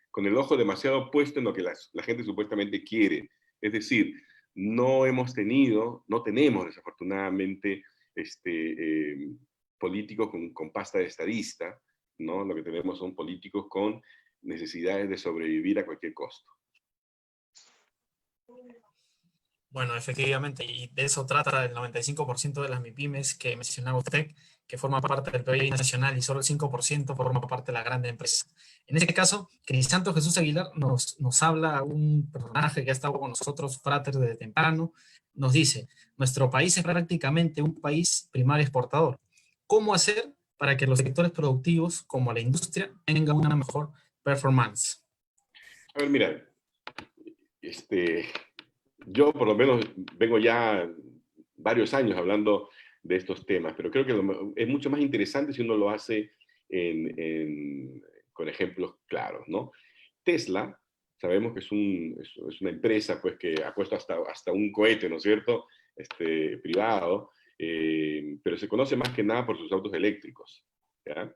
C: con el ojo demasiado puesto en lo que la gente supuestamente quiere. Es decir, no tenemos desafortunadamente políticos con pasta de estadista, ¿no? Lo que tenemos son políticos con necesidades de sobrevivir a cualquier costo.
D: Bueno, efectivamente, y de eso trata el 95% de las MIPYMES que mencionaba usted, que forman parte del PBI nacional, y solo el 5% forma parte de la grande empresa. En este caso, Crisanto Jesús Aguilar nos habla un personaje que ha estado con nosotros, Frater, desde temprano, nos dice, nuestro país es prácticamente un país primario exportador. ¿Cómo hacer para que los sectores productivos, como la industria, tengan una mejor performance?
C: A ver, mira, yo por lo menos vengo ya varios años hablando de estos temas, pero creo que es mucho más interesante si uno lo hace con ejemplos claros, ¿no? Tesla, sabemos que es una empresa pues, que ha puesto hasta un cohete, ¿no es cierto?, privado, pero se conoce más que nada por sus autos eléctricos, ¿ya?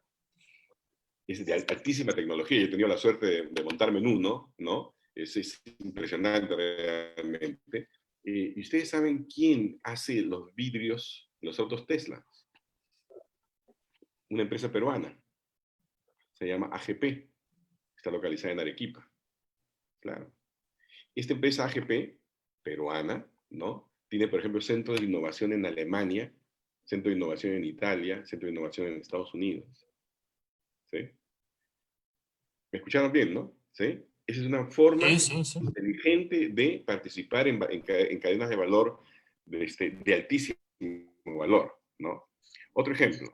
C: Es de altísima tecnología. Yo he tenido la suerte de montarme en uno, ¿no? Es impresionante realmente. ¿Y ustedes saben quién hace los vidrios en los autos Tesla? Una empresa peruana. Se llama AGP. Está localizada en Arequipa. Claro. Esta empresa AGP, peruana, ¿no? Tiene, por ejemplo, centros de innovación en Alemania, centro de innovación en Italia, centro de innovación en Estados Unidos. ¿Sí? ¿Me escucharon bien, no? ¿Sí? Esa es una forma inteligente de participar en cadenas de valor de altísimo valor, ¿no? Otro ejemplo.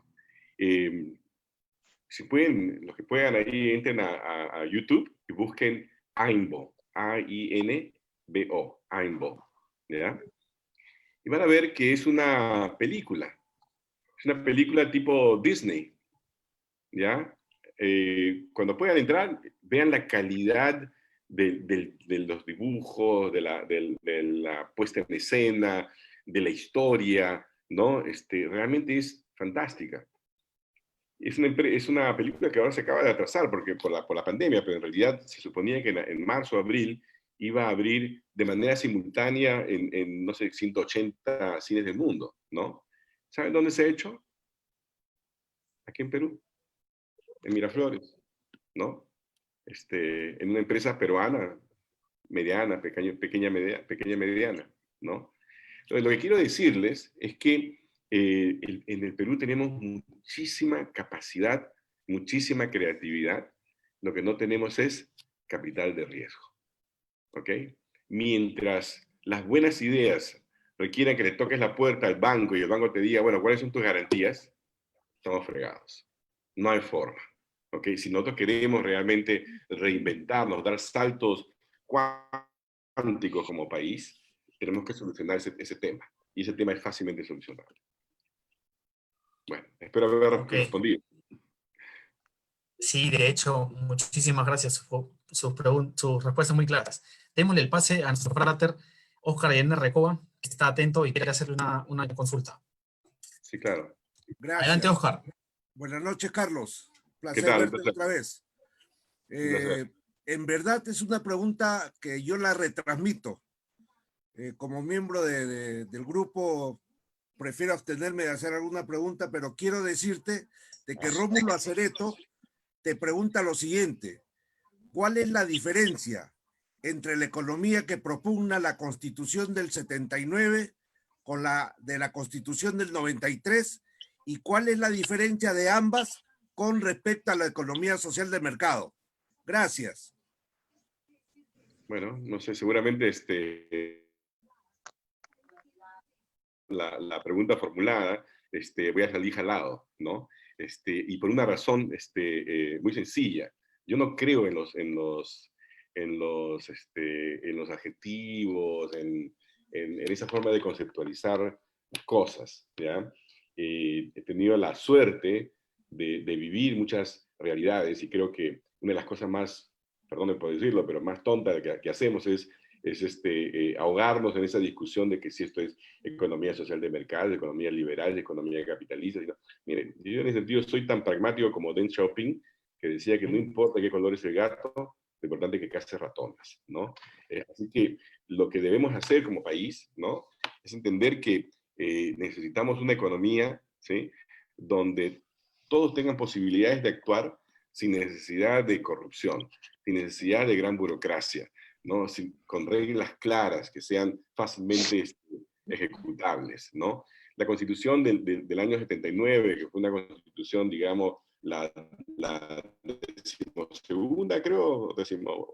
C: Si pueden, los que puedan ahí, entren a YouTube y busquen Ainbo, A-I-N-B-O, Ainbo, ¿ya? Y van a ver que es una película. Es una película tipo Disney, ¿ya? Cuando puedan entrar, vean la calidad de los dibujos, de la puesta en escena, de la historia, ¿no? Realmente es fantástica. Es una película que ahora se acaba de atrasar porque por la pandemia, pero en realidad se suponía que en marzo o abril iba a abrir de manera simultánea en, no sé, 180 cines del mundo, ¿no? ¿Saben dónde se ha hecho? Aquí en Perú, en Miraflores, ¿no? En una empresa peruana, mediana, pequeña, mediana, ¿no? Entonces, lo que quiero decirles es que en el Perú tenemos muchísima capacidad, muchísima creatividad. Lo que no tenemos es capital de riesgo, ¿ok? Mientras las buenas ideas requieran que le toques la puerta al banco y el banco te diga, bueno, ¿cuáles son tus garantías? Estamos fregados. No hay forma. ¿Okay? Si nosotros queremos realmente reinventarnos, dar saltos cuánticos como país, tenemos que solucionar ese tema. Y ese tema es fácilmente solucionable. Bueno, espero haber respondido.
D: Sí, de hecho, muchísimas gracias. Sus respuestas muy claras. Démosle el pase a nuestro frater Oscar Allende Recoba, que está atento y quiere hacerle una consulta.
C: Sí, claro.
F: Gracias.
D: Adelante, Oscar.
F: Buenas noches, Carlos.
C: ¿Qué
F: Placer
C: tal?
F: verte otra vez. En verdad es una pregunta que yo la retransmito. Como miembro del grupo, prefiero abstenerme de hacer alguna pregunta, pero quiero decirte de que Rómulo Acereto te pregunta lo siguiente: ¿cuál es la diferencia entre la economía que propugna la Constitución del 79 con la de la Constitución del 93? ¿Y cuál es la diferencia de ambas con respecto a la economía social de mercado? Gracias.
C: Bueno, no sé, seguramente la pregunta formulada, voy a salir jalado, ¿no? Y por una razón muy sencilla. Yo no creo en los adjetivos, en esa forma de conceptualizar cosas, ¿ya? He tenido la suerte de vivir muchas realidades y creo que una de las cosas más, perdón por decirlo, pero más tontas que hacemos es ahogarnos en esa discusión de que si esto es economía social de mercado, economía liberal, economía capitalista. Sino, miren, yo en ese sentido soy tan pragmático como Deng Xiaoping, que decía que no importa qué color es el gato, lo importante es que case ratones, ¿no? Así que lo que debemos hacer como país, ¿no? Es entender que necesitamos una economía, ¿sí? Donde todos tengan posibilidades de actuar sin necesidad de corrupción, sin necesidad de gran burocracia, ¿no? Con reglas claras que sean fácilmente ejecutables, ¿no? La Constitución del año 79, que fue una Constitución, digamos, la decimosegunda, creo,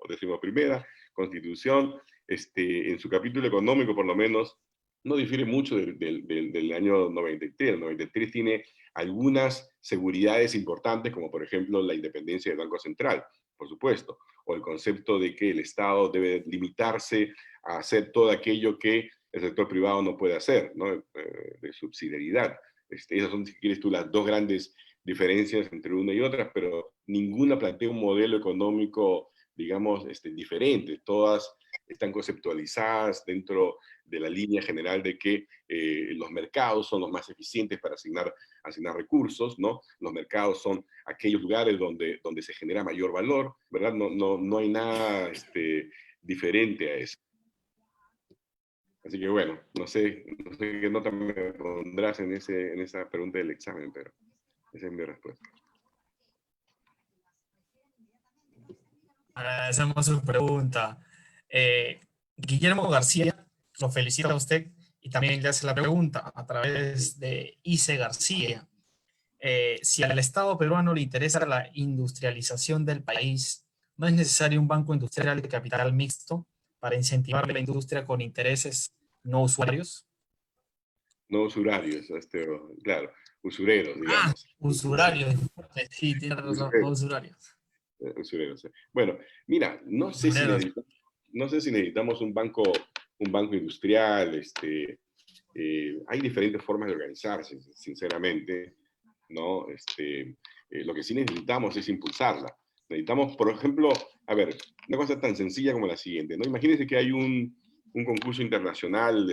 C: decimoprimera Constitución, en su capítulo económico, por lo menos, no difiere mucho del año 93. El 93 tiene algunas seguridades importantes, como por ejemplo la independencia del Banco Central, por supuesto, o el concepto de que el Estado debe limitarse a hacer todo aquello que el sector privado no puede hacer, ¿no? De subsidiariedad. Esas son, si quieres tú, las dos grandes diferencias entre una y otra, pero ninguna plantea un modelo económico, digamos, diferente. Todas están conceptualizadas dentro de la línea general de que los mercados son los más eficientes para asignar recursos, ¿no? Los mercados son aquellos lugares donde se genera mayor valor, ¿verdad? No hay nada diferente a eso. Así que bueno, no sé qué nota me pondrás en esa pregunta del examen, pero esa es mi respuesta.
D: Agradecemos su pregunta. Guillermo García, lo felicita a usted y también le hace la pregunta a través de Ice García. Si al Estado peruano le interesa la industrialización del país, ¿no es necesario un banco industrial de capital mixto para incentivar la industria con intereses no usuarios?
C: No usurarios, claro, usureros, digamos.
D: Usurarios. Sí, tiene razón, no usurarios.
C: Usureros. Bueno, mira, no sé si necesitamos un banco industrial. Hay diferentes formas de organizarse, sinceramente, ¿no? Lo que sí necesitamos es impulsarla. Necesitamos, por ejemplo, a ver, una cosa tan sencilla como la siguiente, ¿no? Imagínense que hay un concurso internacional,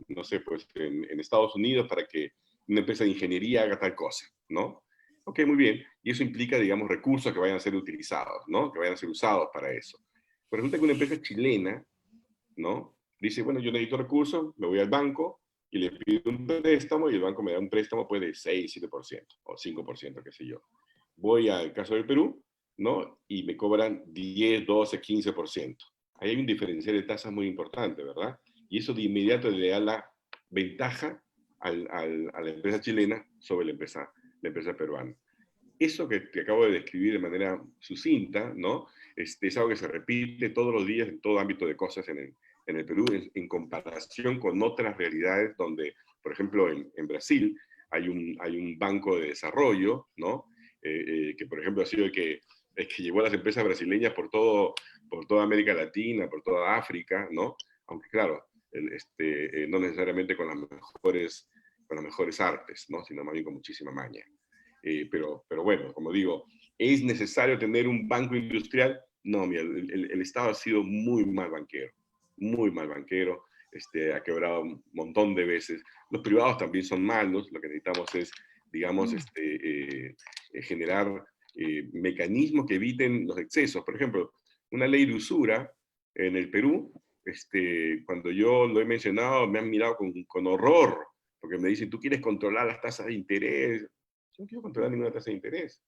C: no sé, pues en Estados Unidos para que una empresa de ingeniería haga tal cosa, ¿no? Ok, muy bien. Y eso implica, digamos, recursos que vayan a ser utilizados, ¿no? Que vayan a ser usados para eso. Pero resulta que una empresa chilena, ¿no? Dice, bueno, yo necesito recursos, me voy al banco y le pido un préstamo y el banco me da un préstamo pues de 6, 7% o 5%, qué sé yo. Voy al caso del Perú, ¿no? Y me cobran 10, 12, 15%. Ahí hay un diferencial de tasas muy importante, ¿verdad? Y eso de inmediato le da la ventaja a la empresa chilena sobre la empresa peruana. Eso que acabo de describir de manera sucinta, ¿no? Es algo que se repite todos los días en todo ámbito de cosas en en el Perú en comparación con otras realidades donde, por ejemplo, en Brasil hay un banco de desarrollo, ¿no? Que por ejemplo ha sido el que llevó a las empresas brasileñas por toda América Latina, por toda África, ¿no? Aunque claro, no necesariamente con las mejores artes, ¿no? Sino más bien con muchísima maña. Pero bueno, como digo, ¿es necesario tener un banco industrial? No, mira, el Estado ha sido muy mal banquero, ha quebrado un montón de veces. Los privados también son malos, lo que necesitamos es, digamos, generar mecanismos que eviten los excesos. Por ejemplo, una ley de usura en el Perú, cuando yo lo he mencionado, me han mirado con horror, porque me dicen, tú quieres controlar las tasas de interés. Yo no quiero controlar ninguna tasa de interés.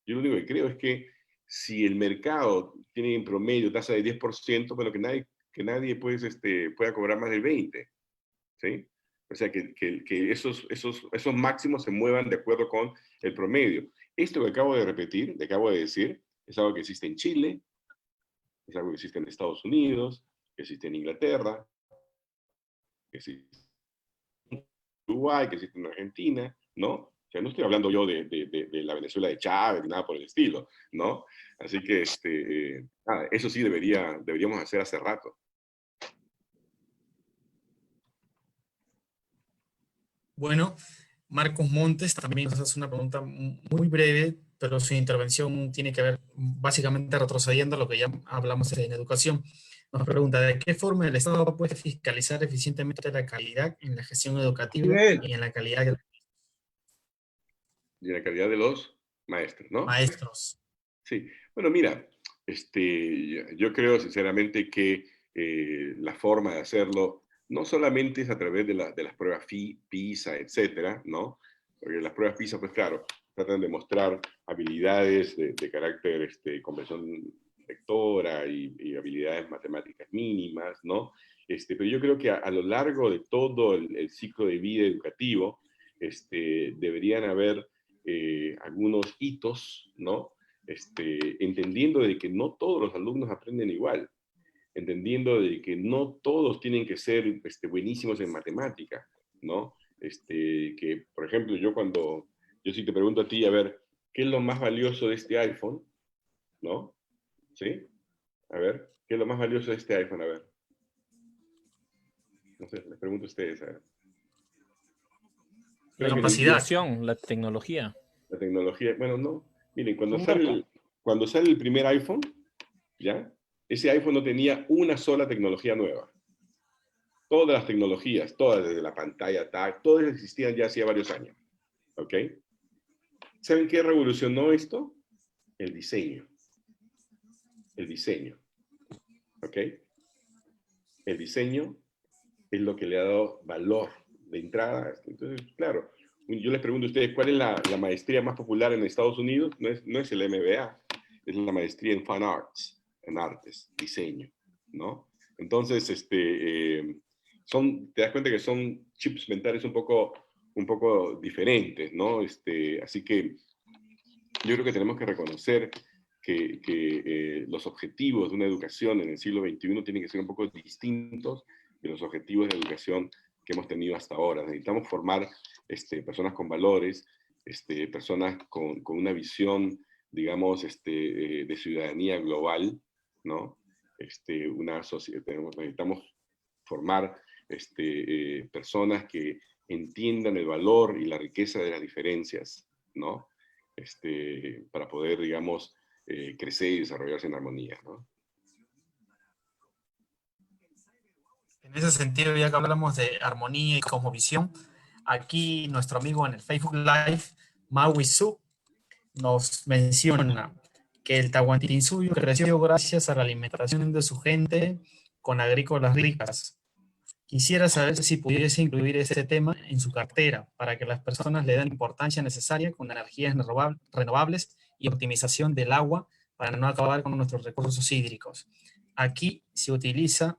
C: Yo lo único que creo es que si el mercado tiene en promedio tasa de 10%, bueno, que nadie pues, pueda cobrar más del 20%. ¿Sí? O sea, que esos máximos se muevan de acuerdo con el promedio. Esto que acabo de repetir, que acabo de decir, es algo que existe en Chile, es algo que existe en Estados Unidos, que existe en Inglaterra, que existe en Uruguay, que existe en Argentina, ¿no? O sea, no estoy hablando yo de la Venezuela de Chávez, ni nada por el estilo, ¿no? Así que, eso sí deberíamos hacer hace rato.
D: Bueno, Marcos Montes también nos hace una pregunta muy breve, pero su intervención tiene que ver básicamente retrocediendo a lo que ya hablamos en educación. Nos pregunta, ¿de qué forma el Estado puede fiscalizar eficientemente la calidad en la gestión educativa y en la calidad de
C: Y en la calidad de los maestros, ¿no?
D: maestros?
C: Sí, bueno, mira, yo creo sinceramente que la forma de hacerlo no solamente es a través de las pruebas PISA, etcétera, ¿no? Porque las pruebas PISA, pues claro, tratan de mostrar habilidades de carácter, comprensión lectora y habilidades matemáticas mínimas, ¿no? Pero yo creo que a lo largo de todo el ciclo de vida educativo, deberían haber algunos hitos, ¿no? Entendiendo de que no todos los alumnos aprenden igual, entendiendo de que no todos tienen que ser buenísimos en matemática, ¿no? Que, por ejemplo, yo si te pregunto a ti, a ver, ¿qué es lo más valioso de este iPhone? ¿No? ¿Sí? A ver, ¿qué es lo más valioso de este iPhone? A ver. No sé, les pregunto a ustedes, a ver.
D: La
C: Creo que
D: capacidad.
G: La tecnología.
C: la tecnología, bueno, no. Miren,
G: Un
C: cuando sale el primer iPhone, ¿ya? Ese iPhone no tenía una sola tecnología nueva. Todas las tecnologías, todas desde la pantalla táctil, todas existían ya hacía varios años. ¿Ok? ¿Saben qué revolucionó esto? El diseño. El diseño. ¿Ok? El diseño es lo que le ha dado valor de entrada. Entonces, claro, yo les pregunto a ustedes, ¿cuál es la maestría más popular en Estados Unidos? No es el MBA, es la maestría en Fine Arts, en artes, diseño, ¿no? Entonces, te das cuenta que son chips mentales un poco diferentes, ¿no? Así que yo creo que tenemos que reconocer que los objetivos de una educación en el siglo XXI tienen que ser un poco distintos de los objetivos de educación que hemos tenido hasta ahora. Necesitamos formar personas con valores, personas con una visión, digamos, de ciudadanía global, ¿no? Necesitamos formar personas que entiendan el valor y la riqueza de las diferencias, ¿no? Para poder, digamos, crecer y desarrollarse en armonía, ¿no?
D: En ese sentido, ya que hablamos de armonía y cosmovisión, aquí nuestro amigo en el Facebook Live, Maui Su, nos menciona que el Tahuantinsuyo creció gracias a la alimentación de su gente con agrícolas ricas. Quisiera saber si pudiese incluir ese tema en su cartera para que las personas le den la importancia necesaria con energías renovables y optimización del agua para no acabar con nuestros recursos hídricos. Aquí se utiliza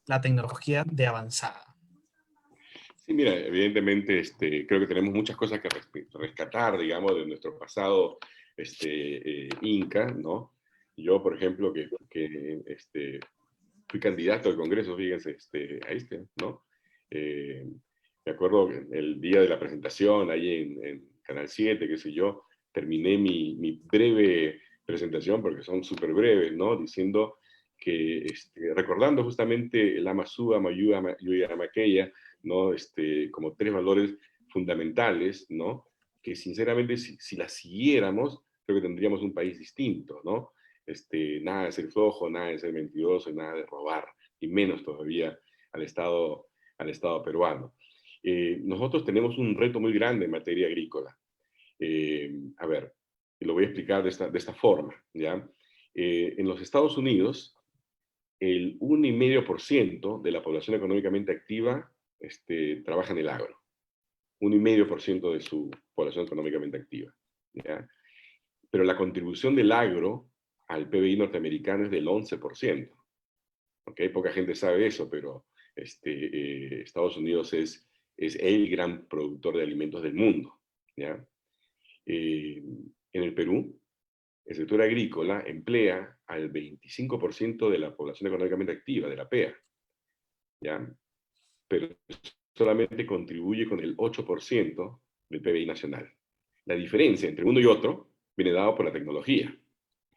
D: la tecnología de avanzada.
C: Sí, mira, evidentemente creo que tenemos muchas cosas que rescatar, digamos, de nuestro pasado inca, ¿no? Yo, por ejemplo, que fui candidato al Congreso, fíjense, ¿no? Me acuerdo el día de la presentación, ahí en Canal 7, qué sé yo, terminé mi breve presentación, porque son súper breves, ¿no? Diciendo que, recordando justamente el Amasúa, Mayúa, Yuya, Maqueya, ¿no? Como tres valores fundamentales, ¿no? Que sinceramente, si las siguiéramos, creo que tendríamos un país distinto, ¿no? Nada de ser flojo, nada de ser mentiroso, y nada de robar, y menos todavía al Estado peruano. Nosotros tenemos un reto muy grande en materia agrícola. A ver, lo voy a explicar de esta forma, ¿ya? En los Estados Unidos, el 1,5% de la población económicamente activa trabaja en el agro. 1,5% de su población económicamente activa, ¿ya? Pero la contribución del agro al PBI norteamericano es del 11%. ¿Okay? Poca gente sabe eso, pero Estados Unidos es el gran productor de alimentos del mundo, ¿ya? En el Perú, el sector agrícola emplea al 25% de la población económicamente activa, de la PEA, ¿ya? Pero solamente contribuye con el 8% del PBI nacional. La diferencia entre uno y otro viene dado por la tecnología,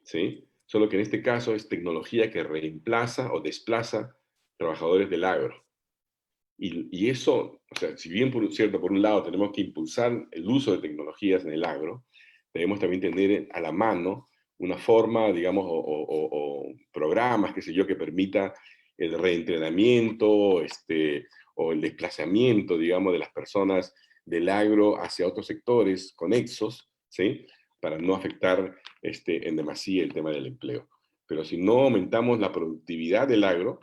C: ¿sí? Solo que en este caso es tecnología que reemplaza o desplaza trabajadores del agro. Y eso, o sea, si bien por un lado tenemos que impulsar el uso de tecnologías en el agro, debemos también tener a la mano una forma, digamos, o programas, qué sé yo, que permita el reentrenamiento, o el desplazamiento, digamos, de las personas del agro hacia otros sectores conexos, ¿sí? Para no afectar en demasía el tema del empleo. Pero si no aumentamos la productividad del agro,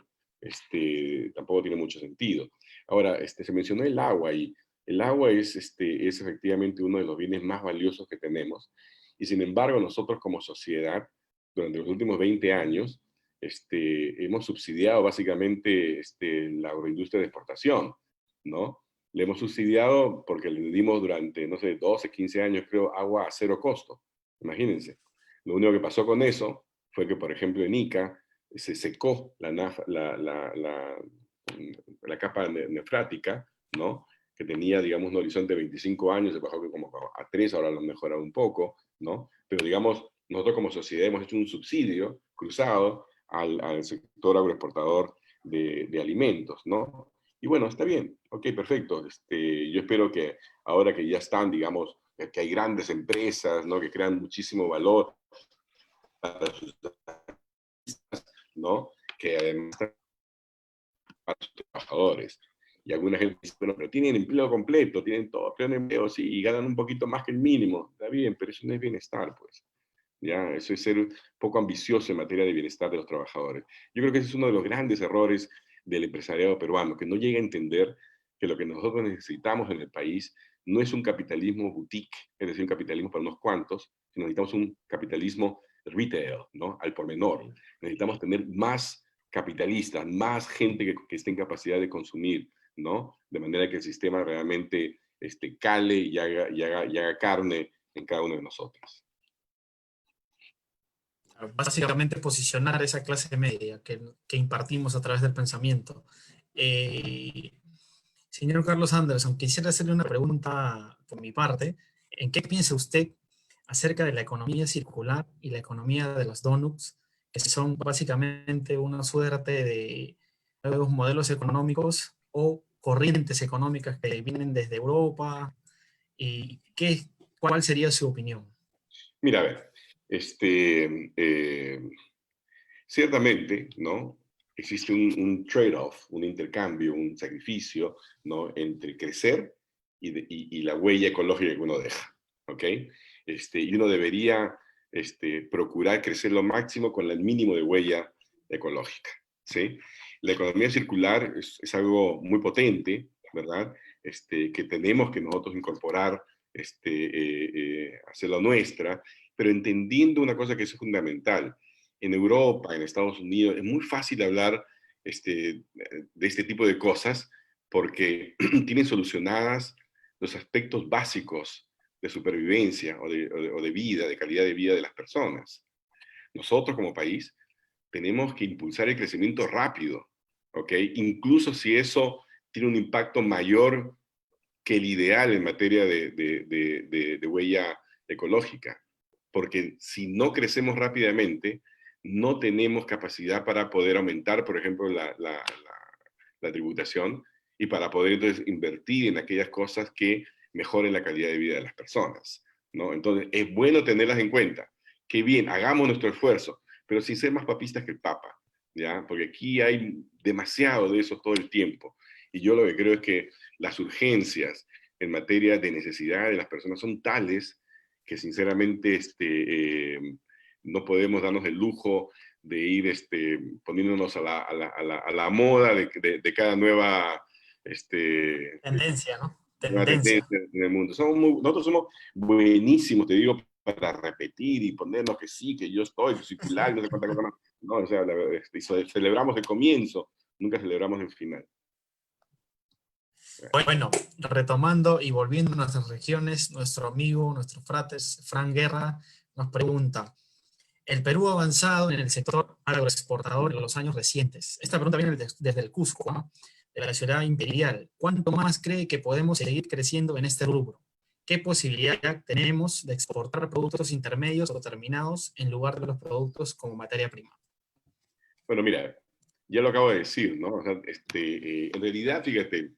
C: tampoco tiene mucho sentido. Ahora, se mencionó el agua, y el agua es efectivamente uno de los bienes más valiosos que tenemos, y sin embargo nosotros como sociedad, durante los últimos 20 años, hemos subsidiado básicamente la agroindustria de exportación, ¿no? Le hemos subsidiado porque le dimos durante, no sé, 12, 15 años, creo, agua a cero costo. Imagínense. Lo único que pasó con eso fue que, por ejemplo, en Ica se secó la capa nefrática, ¿no? Que tenía, digamos, un horizonte de 25 años, se bajó como a 3, ahora lo han mejorado un poco, ¿no? Pero, digamos, nosotros como sociedad hemos hecho un subsidio cruzado al sector agroexportador de alimentos, ¿no? Y bueno, está bien, ok, perfecto. Yo espero que ahora que ya están, digamos, que hay grandes empresas, ¿no? Que crean muchísimo valor para sus, ¿no? Que además para sus trabajadores. Y alguna gente dice, bueno, pero tienen empleo completo, tienen todo pleno empleo, sí, y ganan un poquito más que el mínimo. Está bien, pero eso no es bienestar, pues. ¿Ya? Eso es ser poco ambicioso en materia de bienestar de los trabajadores. Yo creo que ese es uno de los grandes errores del empresariado peruano, que no llega a entender que lo que nosotros necesitamos en el país no es un capitalismo boutique, es decir, un capitalismo para unos cuantos, sino necesitamos un capitalismo retail, ¿no? Al por menor. Necesitamos tener más capitalistas, más gente que esté en capacidad de consumir, ¿no? De manera que el sistema realmente cale y haga carne en cada uno de nosotros.
D: Básicamente posicionar esa clase media que impartimos a través del pensamiento. Señor Carlos Anderson, quisiera hacerle una pregunta por mi parte. ¿En qué piensa usted acerca de la economía circular y la economía de los donuts, que son básicamente una suerte de nuevos modelos económicos o corrientes económicas que vienen desde Europa? ¿Y cuál sería su opinión?
C: Mira, a ver, ciertamente, ¿no? Existe un trade-off, un intercambio, un sacrificio, ¿no? Entre crecer y la huella ecológica que uno deja, ¿ok? Y uno debería procurar crecer lo máximo con el mínimo de huella ecológica, ¿sí? La economía circular es algo muy potente, ¿verdad? Que tenemos que nosotros incorporar, hacerlo nuestra, pero entendiendo una cosa que es fundamental. En Europa, en Estados Unidos, es muy fácil hablar de este tipo de cosas porque tienen solucionadas los aspectos básicos de supervivencia o de vida, de calidad de vida de las personas. Nosotros como país tenemos que impulsar el crecimiento rápido, ¿ok? Incluso si eso tiene un impacto mayor que el ideal en materia de huella ecológica. Porque si no crecemos rápidamente, no tenemos capacidad para poder aumentar, por ejemplo, la tributación y para poder entonces invertir en aquellas cosas que mejoren la calidad de vida de las personas, ¿no? Entonces, es bueno tenerlas en cuenta. Que bien, hagamos nuestro esfuerzo, pero sin ser más papistas que el Papa, ¿ya? Porque aquí hay demasiado de eso todo el tiempo. Y yo lo que creo es que las urgencias en materia de necesidad de las personas son tales que sinceramente no podemos darnos el lujo de ir poniéndonos a la moda de cada nueva
D: Tendencia, ¿no?
C: nueva tendencia en el mundo. Nosotros somos buenísimos, te digo, para repetir y ponernos que sí, que yo estoy, que soy pilar, no sé cuánta cosa más. No, o sea, celebramos el comienzo, nunca celebramos el final.
D: Bueno, retomando y volviendo a nuestras regiones, nuestro amigo, nuestro frates, Fran Guerra, nos pregunta, ¿el Perú ha avanzado en el sector agroexportador en los años recientes? Esta pregunta viene desde el Cusco, ¿no? De la ciudad imperial. ¿Cuánto más cree que podemos seguir creciendo en este rubro? ¿Qué posibilidad tenemos de exportar productos intermedios o terminados en lugar de los productos como materia prima?
C: Bueno, mira, ya lo acabo de decir, ¿no? O sea, en realidad, fíjate,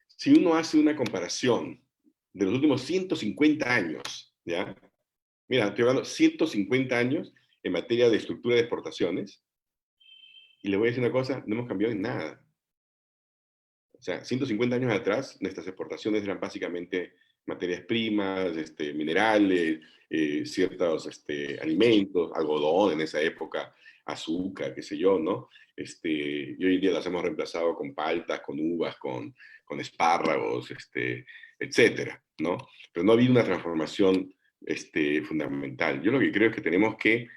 C: si uno hace una comparación de los últimos 150 años, ¿ya? Mira, estoy hablando 150 años en materia de estructura de exportaciones, y le voy a decir una cosa, no hemos cambiado en nada. O sea, 150 años atrás, nuestras exportaciones eran básicamente materias primas, minerales, ciertos alimentos, algodón en esa época, azúcar, qué sé yo, ¿no? Y hoy en día las hemos reemplazado con paltas, con uvas, con espárragos, etcétera, ¿no? Pero no ha habido una transformación fundamental. Yo lo que creo es que tenemos que,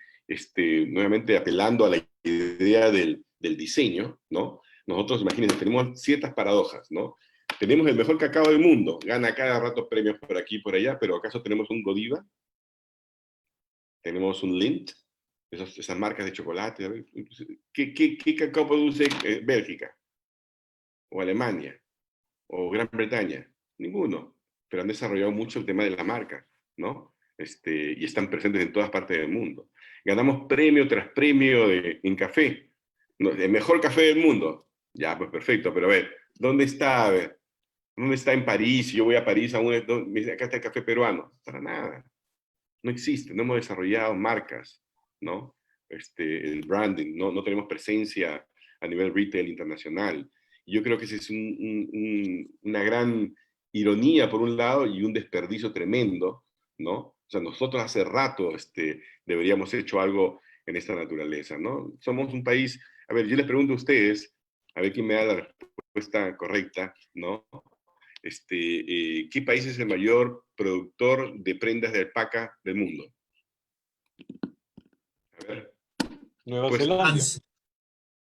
C: nuevamente apelando a la idea del diseño, ¿no? Nosotros, imagínense, tenemos ciertas paradojas, ¿no? Tenemos el mejor cacao del mundo, gana cada rato premios por aquí y por allá, pero ¿acaso tenemos un Godiva? ¿Tenemos un Lindt? Esas marcas de chocolate. ¿Qué cacao produce Bélgica? ¿O Alemania? ¿O Gran Bretaña? Ninguno. Pero han desarrollado mucho el tema de la marca, ¿no? Y están presentes en todas partes del mundo. Ganamos premio tras premio en café. No, el mejor café del mundo. Ya, pues perfecto, pero a ver, ¿dónde está? A ver, ¿dónde está en París? Yo voy a París, me dice, acá está el café peruano. Para nada. No existe, no hemos desarrollado marcas, ¿no? El branding, no tenemos presencia a nivel retail internacional. Y yo creo que esa es una gran ironía por un lado y un desperdicio tremendo, ¿no? O sea, nosotros hace rato deberíamos hecho algo en esta naturaleza, ¿no? Somos un país, a ver, yo les pregunto a ustedes, a ver quién me da la respuesta correcta, ¿no? ¿Qué país es el mayor productor de prendas de alpaca del mundo? A ver.
B: Nueva
C: Pues,
B: Zelanda.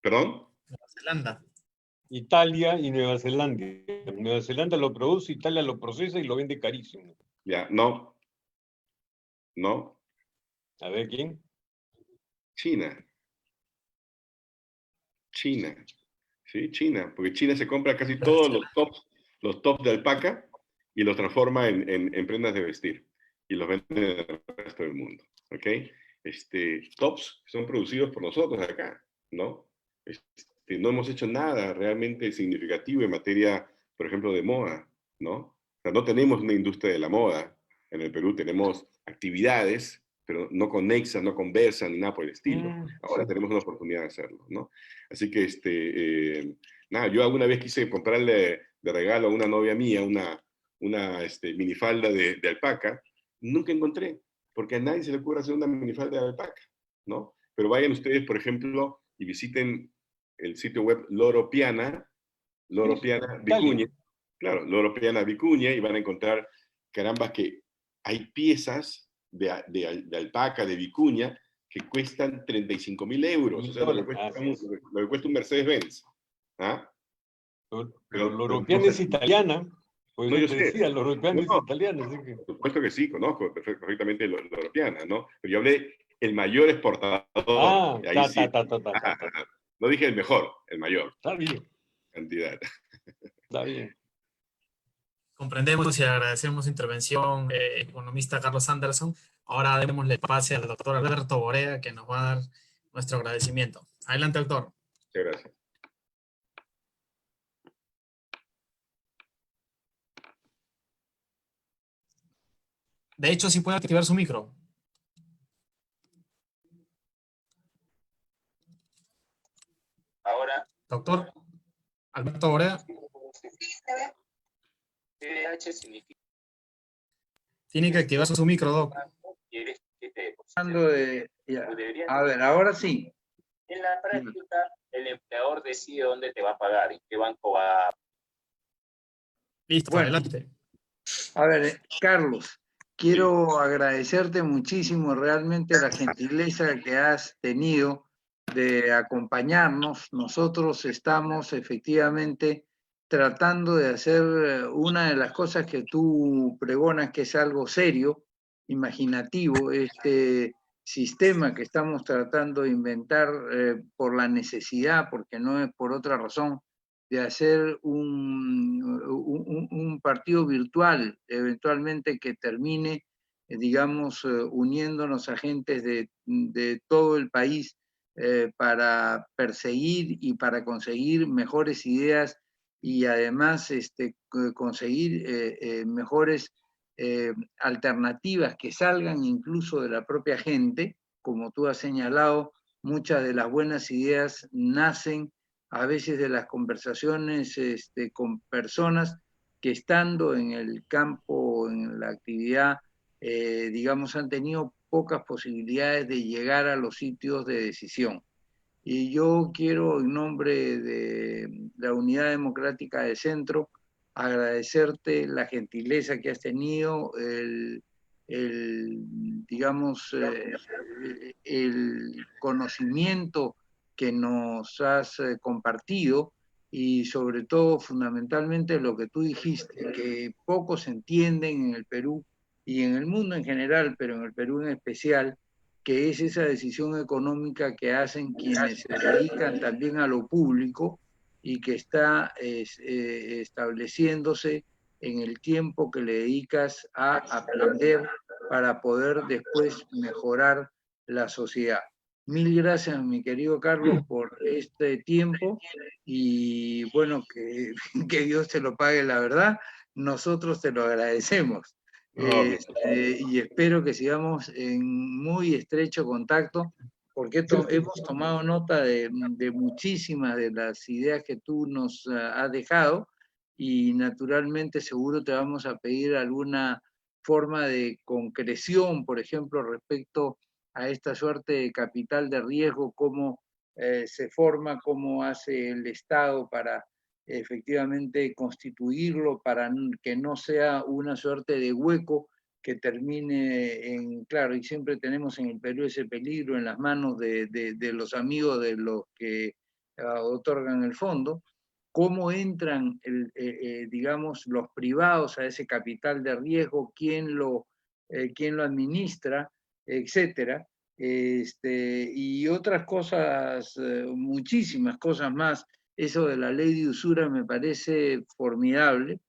C: ¿Perdón?
D: Nueva Zelanda.
B: Italia y Nueva Zelanda. Nueva Zelanda lo produce, Italia lo procesa y lo vende carísimo.
C: Ya, no. No.
B: A ver, ¿quién?
C: China. China. Sí, China. Porque China se compra casi todos los tops de alpaca y los transforma en prendas de vestir. Y los vende en el resto del mundo. ¿Ok? Tops son producidos por nosotros acá, ¿no? No hemos hecho nada realmente significativo en materia, por ejemplo, de moda, ¿no? O sea, no tenemos una industria de la moda en el Perú, tenemos actividades, pero no conexan, no conversan, ni nada por el estilo. Ahora tenemos una oportunidad de hacerlo, ¿no? Así que, nada, yo alguna vez quise comprarle de regalo a una novia mía una minifalda de alpaca, nunca encontré, porque a nadie se le ocurre hacer una minifalda de alpaca, ¿no? Pero vayan ustedes, por ejemplo, y visiten el sitio web Loro Piana Vicuña, claro, Loro Piana Vicuña, y van a encontrar, caramba, que hay piezas de alpaca, de vicuña, que cuestan 35.000 euros, o sea, lo que cuesta un Mercedes-Benz. ¿Ah?
B: Pero Loro Piana es italiana. Pues
C: no, yo
B: te
C: sé.
B: decía, Loro Piana es italiana. Así que...
C: Por supuesto que sí, conozco perfectamente Loro Piana, ¿no? Pero yo hablé el mayor exportador.
B: Ah,
C: Y ahí sí.
B: ta.
C: No dije el mejor, el mayor.
B: Está bien,
C: Cantidad.
B: está bien.
D: Comprendemos y agradecemos su intervención, economista Carlos Anderson. Ahora démosle pase al doctor Alberto Borea, que nos va a dar nuestro agradecimiento. Adelante, doctor.
C: Muchas gracias.
D: De hecho, si puede activar su micro.
G: Ahora,
D: Doctor Alberto Borea.
G: TDAH significa
D: Tiene que activar su micro, doc.
G: quieres que te
A: Hablando de, ya. A ver, ahora sí.
G: En la práctica, el empleador decide dónde te va a pagar y qué banco va a...
D: Listo,
A: Bueno.
D: adelante.
A: A ver, Carlos, quiero agradecerte muchísimo realmente la gentileza que has tenido de acompañarnos. Nosotros estamos efectivamente tratando de hacer una de las cosas que tú pregonas, que es algo serio, imaginativo, este sistema que estamos tratando de inventar por la necesidad, porque no es por otra razón, de hacer un partido virtual, eventualmente que termine, digamos, uniéndonos a gentes de todo el país para perseguir y para conseguir mejores ideas y además conseguir mejores alternativas que salgan incluso de la propia gente. Como tú has señalado, muchas de las buenas ideas nacen a veces de las conversaciones con personas que estando en el campo, en la actividad, digamos, han tenido pocas posibilidades de llegar a los sitios de decisión. Y yo quiero, en nombre de la Unidad Democrática de Centro, agradecerte la gentileza que has tenido, digamos, el conocimiento que nos has compartido y sobre todo, fundamentalmente, lo que tú dijiste, que pocos entienden en el Perú y en el mundo en general, pero en el Perú en especial, que es esa decisión económica que hacen quienes se dedican también a lo público y que está estableciéndose en el tiempo que le dedicas a aprender para poder después mejorar la sociedad. Mil gracias, mi querido Carlos, por este tiempo y bueno, que Dios te lo pague, la verdad. Nosotros te lo agradecemos. Y espero que sigamos en muy estrecho contacto, porque hemos tomado nota de muchísimas de las ideas que tú nos has dejado y naturalmente seguro te vamos a pedir alguna forma de concreción, por ejemplo, respecto a esta suerte de capital de riesgo, cómo se forma, cómo hace el Estado para efectivamente constituirlo, para que no sea una suerte de hueco que termine en, claro, y siempre tenemos en el Perú ese peligro en las manos de los amigos de los que otorgan el fondo, cómo entran, digamos, los privados a ese capital de riesgo, quién lo administra, etcétera, y otras cosas, muchísimas cosas más. Eso de la ley de usura me parece formidable.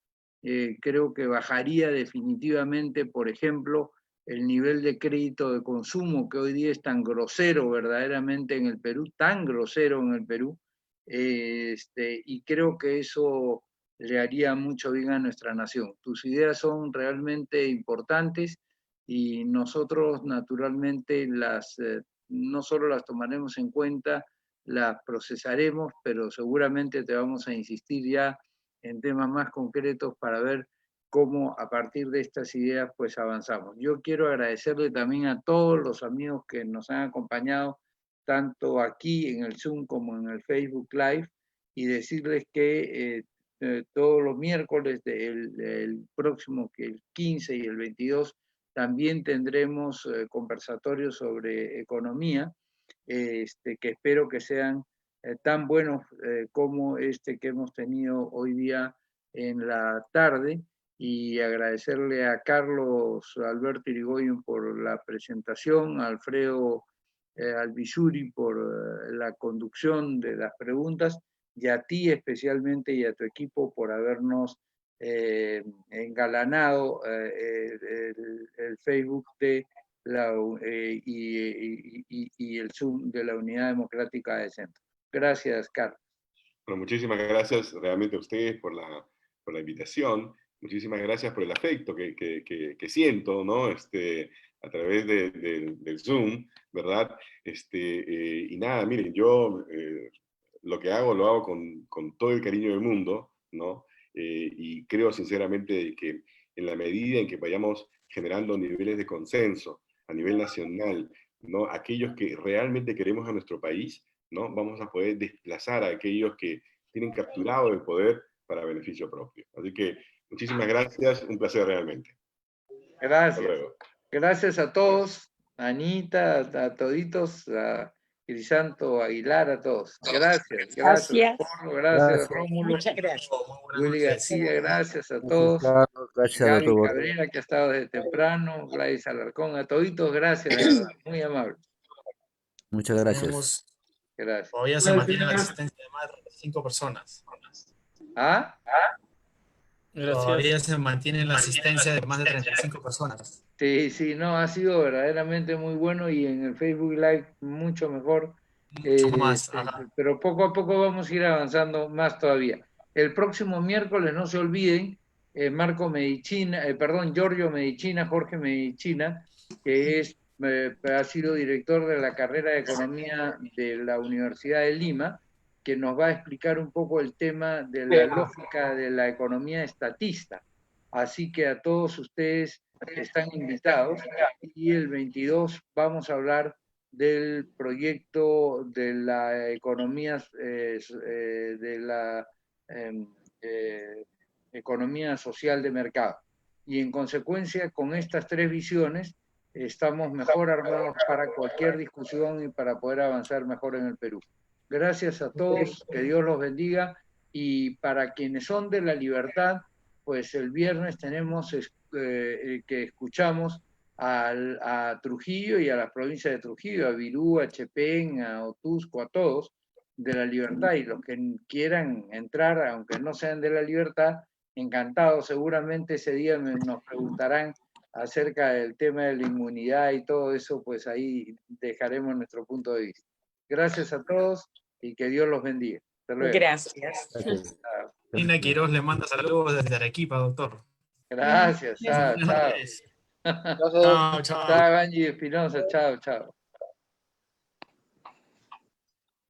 A: Creo que bajaría definitivamente, por ejemplo, el nivel de crédito de consumo que hoy día es tan grosero verdaderamente en el Perú, tan grosero en el Perú, y creo que eso le haría mucho bien a nuestra nación. Tus ideas son realmente importantes y nosotros naturalmente no solo las tomaremos en cuenta, las procesaremos, pero seguramente te vamos a insistir ya en temas más concretos para ver cómo a partir de estas ideas pues avanzamos. Yo quiero agradecerle también a todos los amigos que nos han acompañado tanto aquí en el Zoom como en el Facebook Live y decirles que todos los miércoles el próximo, que el 15 y el 22, también tendremos conversatorios sobre economía, que espero que sean tan buenos como este que hemos tenido hoy día en la tarde y agradecerle a Carlos Alberto Irigoyen por la presentación, a Alfredo Albizuri por la conducción de las preguntas, y a ti especialmente y a tu equipo por habernos engalanado el Facebook de y el Zoom de la Unidad Democrática de Centro. Gracias, Carlos.
C: Bueno, muchísimas gracias realmente a ustedes por la invitación. Muchísimas gracias por el afecto que siento, ¿no? A través del Zoom, ¿verdad? Y nada, miren, yo lo que hago, lo hago con todo el cariño del mundo, ¿no? Y creo sinceramente que en la medida en que vayamos generando niveles de consenso a nivel nacional, ¿no? Aquellos que realmente queremos a nuestro país, ¿no? Vamos a poder desplazar a aquellos que tienen capturado el poder para beneficio propio. Así que muchísimas gracias, un placer realmente.
A: Gracias.
C: Hasta luego.
A: Gracias a todos, a Anita, a toditos, a Crisanto, Aguilar, a todos. Gracias.
H: Gracias.
A: Gracias, Rómulo.
H: Muchas gracias.
A: Willy García, gracias a
I: Gracias,
A: todos.
I: Carlos, gracias a
A: Gaby
I: todos.
A: Cabrera, que ha estado desde temprano, Gladys Alarcón, a toditos, gracias, de verdad, muy amable.
I: Muchas gracias.
D: Tenemos,
A: Gracias.
D: todavía se mantiene la asistencia de más de 5 personas.
A: ¿Ah?
D: Todavía se mantiene la asistencia de más de 35 personas.
A: Sí, sí, no, ha sido verdaderamente muy bueno y en el Facebook Live mucho mejor.
D: Mucho más. Ajá.
A: Pero poco a poco vamos a ir avanzando más todavía. El próximo miércoles, no se olviden, Giorgio Medicina, Jorge Medicina, que ha sido director de la carrera de Economía de la Universidad de Lima, que nos va a explicar un poco el tema de la lógica de la economía estatista. Así que a todos ustedes están invitados, y el 22 vamos a hablar del proyecto de la economía economía social de mercado. Y en consecuencia, con estas tres visiones, estamos mejor armados para cualquier discusión y para poder avanzar mejor en el Perú. Gracias a todos, que Dios los bendiga, y para quienes son de La Libertad, pues el viernes tenemos que escuchamos a Trujillo y a las provincias de Trujillo, a Virú, a Chepén, a Otusco, a todos de La Libertad, y los que quieran entrar, aunque no sean de La Libertad, encantados. Seguramente ese día nos preguntarán acerca del tema de la inmunidad y todo eso, pues ahí dejaremos nuestro punto de vista. Gracias a todos y que Dios los bendiga. Hasta luego.
H: Gracias.
D: Nina Quiroz le manda saludos desde Arequipa, doctor.
A: Gracias. Chao, chao.
D: Chao, chao.
A: Chao, Angie Espinosa. Chao, chao.